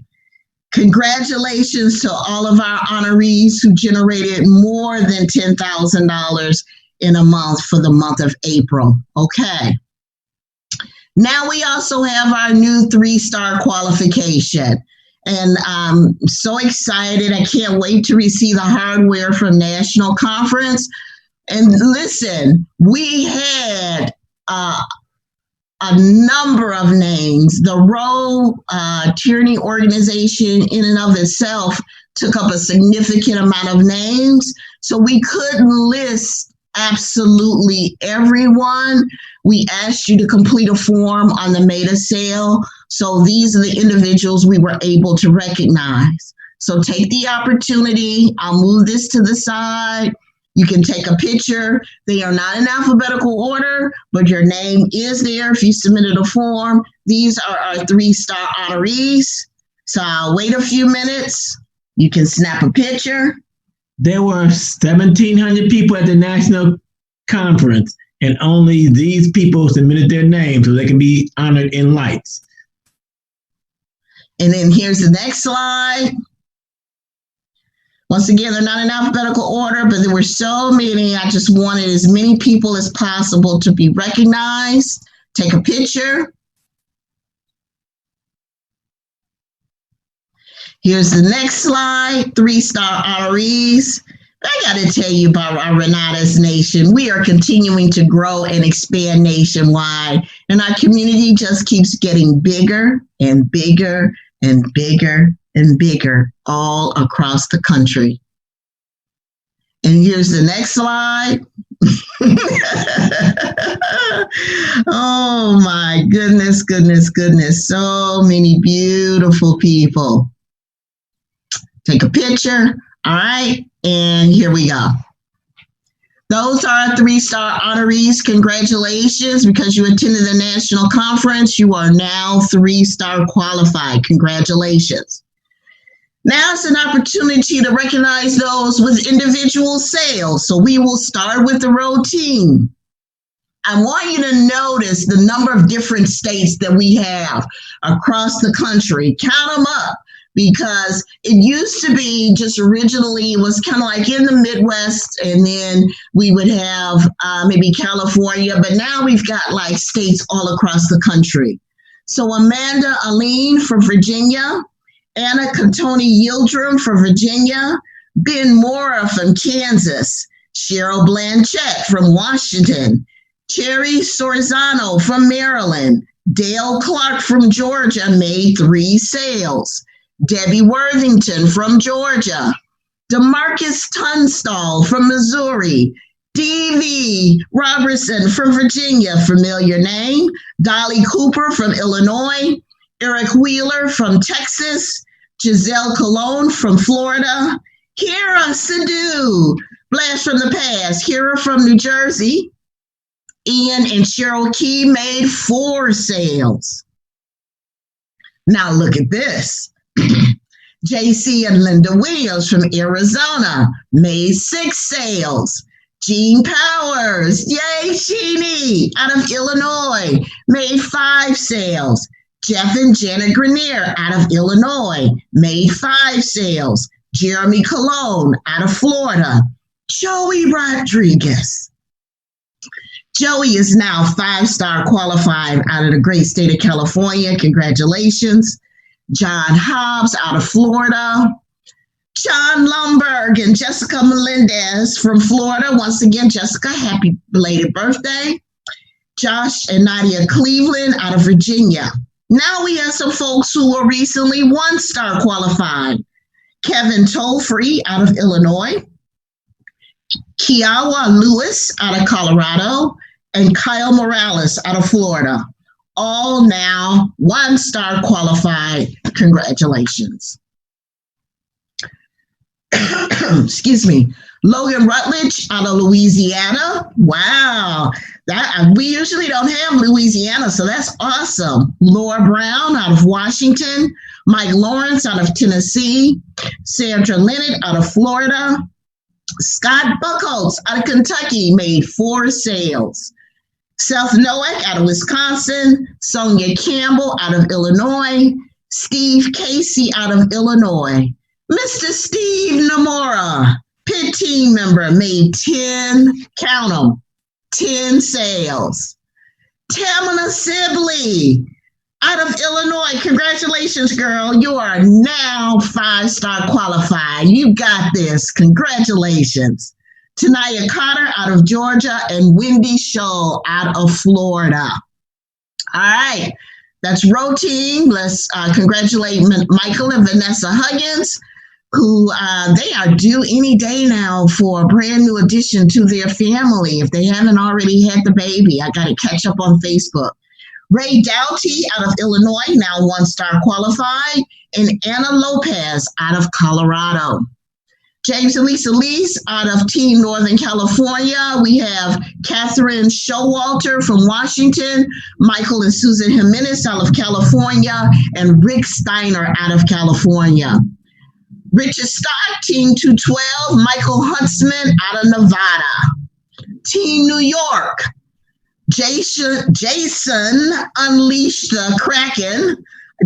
Congratulations to all of our honorees who generated more than $10,000 in a month for the month of April. Okay. Now we also have our new 3-star qualification. And I'm so excited. I can't wait to receive the hardware from National Conference. And listen, we had a number of names. The Rowe Tierney organization in and of itself took up a significant amount of names. So we couldn't list absolutely everyone. We asked you to complete a form on the Meta sale. So these are the individuals we were able to recognize. So take the opportunity. I'll move this to the side. You can take a picture. They are not in alphabetical order, but your name is there if you submitted a form. These are our 3-star honorees. So I'll wait a few minutes. You can snap a picture. There were 1,700 people at the national conference, and only these people submitted their names so they can be honored in lights. And then here's the next slide. Once again, they're not in alphabetical order, but there were so many. I just wanted as many people as possible to be recognized. Take a picture. Here's the next slide, 3-star honorees. I got to tell you about our Renatus Nation. We are continuing to grow and expand nationwide, and our community just keeps getting bigger and bigger and bigger and bigger all across the country. And here's the next slide. Oh my goodness, goodness, goodness. So many beautiful people. Take a picture. All right. And here we go. Those are 3-star honorees. Congratulations. Because you attended the national conference, you are now 3-star qualified. Congratulations. Now it's an opportunity to recognize those with individual sales. So we will start with the road team. I want you to notice the number of different states that we have across the country. Count them up, because it used to be just originally, it was kind of like in the Midwest, and then we would have maybe California, but now we've got like states all across the country. So Amanda Aline from Virginia, Anna Catoni Yildirim from Virginia, Ben Mora from Kansas, Cheryl Blanchett from Washington, Terry Sorzano from Maryland, Dale Clark from Georgia made 3 sales, Debbie Worthington from Georgia, DeMarcus Tunstall from Missouri, D.V. Robertson from Virginia, familiar name, Dolly Cooper from Illinois, Eric Wheeler from Texas, Giselle Colon from Florida, Kira Sadu, blast from the past, Kira from New Jersey, Ian and Cheryl Key made 4 sales. Now look at this. JC and Linda Williams from Arizona made 6 sales. Jean Powers, yay, Jeannie, out of Illinois, made 5 sales. Jeff and Janet Grenier out of Illinois made 5 sales. Jeremy Colon out of Florida. Joey Rodriguez. Joey is now 5-star qualified out of the great state of California. Congratulations. John Hobbs out of Florida. John Lumberg and Jessica Melendez from Florida. Once again, Jessica, happy belated birthday. Josh and Nadia Cleveland out of Virginia. Now we have some folks who were recently 1-star qualified. Kevin Tollfree out of Illinois, Kiawa Lewis out of Colorado, and Kyle Morales out of Florida. All now 1-star qualified. Congratulations. Excuse me. Logan Rutledge out of Louisiana. Wow. We usually don't have Louisiana, so that's awesome. Laura Brown out of Washington. Mike Lawrence out of Tennessee. Sandra Leonard out of Florida. Scott Buckholz out of Kentucky made 4 sales. Seth Nowak out of Wisconsin. Sonia Campbell out of Illinois. Steve Casey out of Illinois. Mr. Steve Namora, pit team member, made 10, count them, 10 sales. Tamina Sibley out of Illinois, congratulations, girl. You are now 5-star qualified. You got this. Congratulations. Tanaya Carter out of Georgia and Wendy Scholl out of Florida. All right, that's row team. Let's congratulate Michael and Vanessa Huggins, who they are due any day now for a brand new addition to their family. If they haven't already had the baby, I got to catch up on Facebook. Ray Doughty out of Illinois, now 1-star qualified, and Anna Lopez out of Colorado. James and Lisa Lease out of Team Northern California. We have Catherine Showalter from Washington, Michael and Susan Jimenez out of California, and Rick Steiner out of California. Richard Scott, Team 212, Michael Huntsman out of Nevada. Team New York, Jason Unleash the Kraken,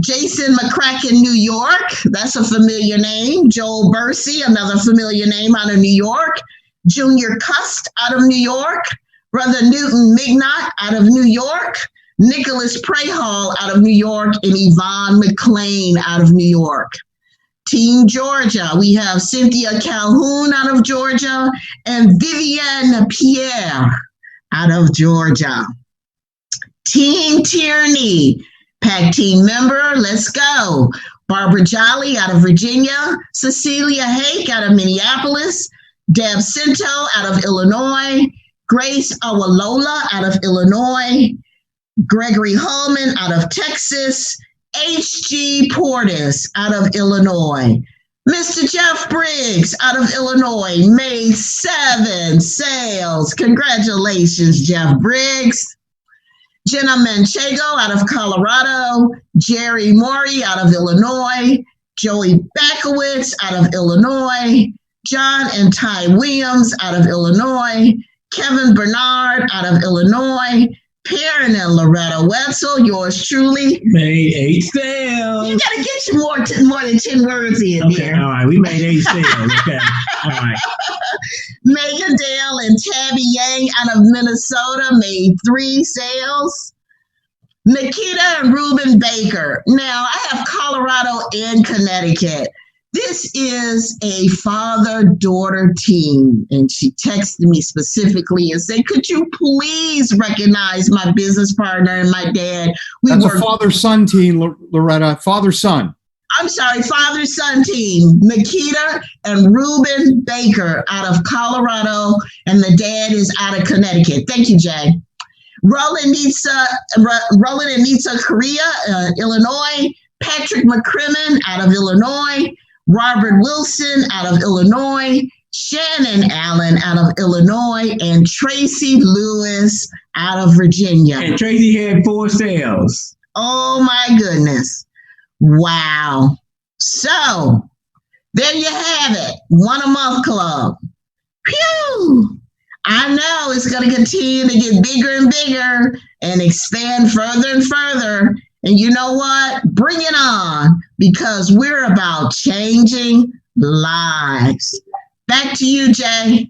Jason McCracken, New York, that's a familiar name. Joel Bursey, another familiar name out of New York. Junior Cust out of New York. Brother Newton Mignot out of New York. Nicholas Prahal out of New York, and Yvonne McLean out of New York. Team Georgia, we have Cynthia Calhoun out of Georgia and Vivienne Pierre out of Georgia. Team Tierney, PAC team member, let's go. Barbara Jolly out of Virginia, Cecilia Hake out of Minneapolis, Deb Cinto out of Illinois, Grace Awalola out of Illinois, Gregory Holman out of Texas, H.G. Portis out of Illinois. Mr. Jeff Briggs out of Illinois made 7 sales. Congratulations, Jeff Briggs. Jenna Manchego out of Colorado, Jerry Morey out of Illinois, Joey Bakowitz out of Illinois, John and Ty Williams out of Illinois, Kevin Bernard out of Illinois, Perrin and Loretta Wetzel, yours truly. Made 8 sales. You gotta get you more than 10 words in Okay, there. all right. We made 8 sales. Okay, all right. Megan Dale and Tabby Yang out of Minnesota made 3 sales. Nikita and Ruben Baker. Now, I have Colorado and Connecticut. This is a father-daughter team. And she texted me specifically and said, could you please recognize my business partner and my dad? That's a father-son team, Loretta. Father-son. I'm sorry, father-son team. Nikita and Ruben Baker out of Colorado, and the dad is out of Connecticut. Thank you, Jay. Roland and Nitsa Korea, Illinois. Patrick McCrimmon out of Illinois. Robert Wilson out of Illinois. Shannon Allen out of Illinois. And Tracy Lewis out of Virginia. And Tracy had 4 sales. Oh, my goodness. Wow. So, there you have it. 1 a month club. Phew. I know it's going to continue to get bigger and bigger and expand further and further. And you know what? Bring it on, because we're about changing lives. Back to you, Jay.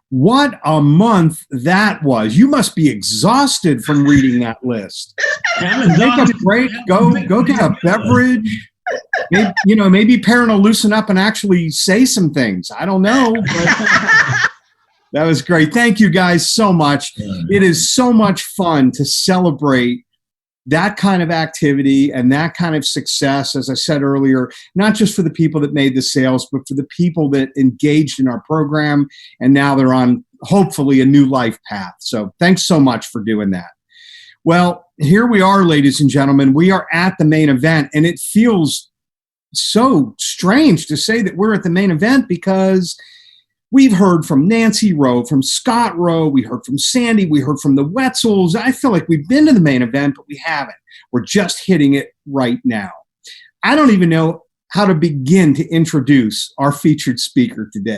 What a month that was. You must be exhausted from reading that list. I'm Take a exhausted. break. Go get a beverage. Maybe Perrin will loosen up and actually say some things. I don't know. But that was great. Thank you guys so much. It is so much fun to celebrate that kind of activity and that kind of success, as I said earlier, not just for the people that made the sales, but for the people that engaged in our program, and now they're on, hopefully, a new life path. So thanks so much for doing that. Well, here we are, ladies and gentlemen. We are at the main event, and it feels so strange to say that we're at the main event, because we've heard from Nancy Rowe, from Scott Rowe, we heard from Sandy, we heard from the Wetzels. I feel like we've been to the main event, but we haven't. We're just hitting it right now. I don't even know how to begin to introduce our featured speaker today.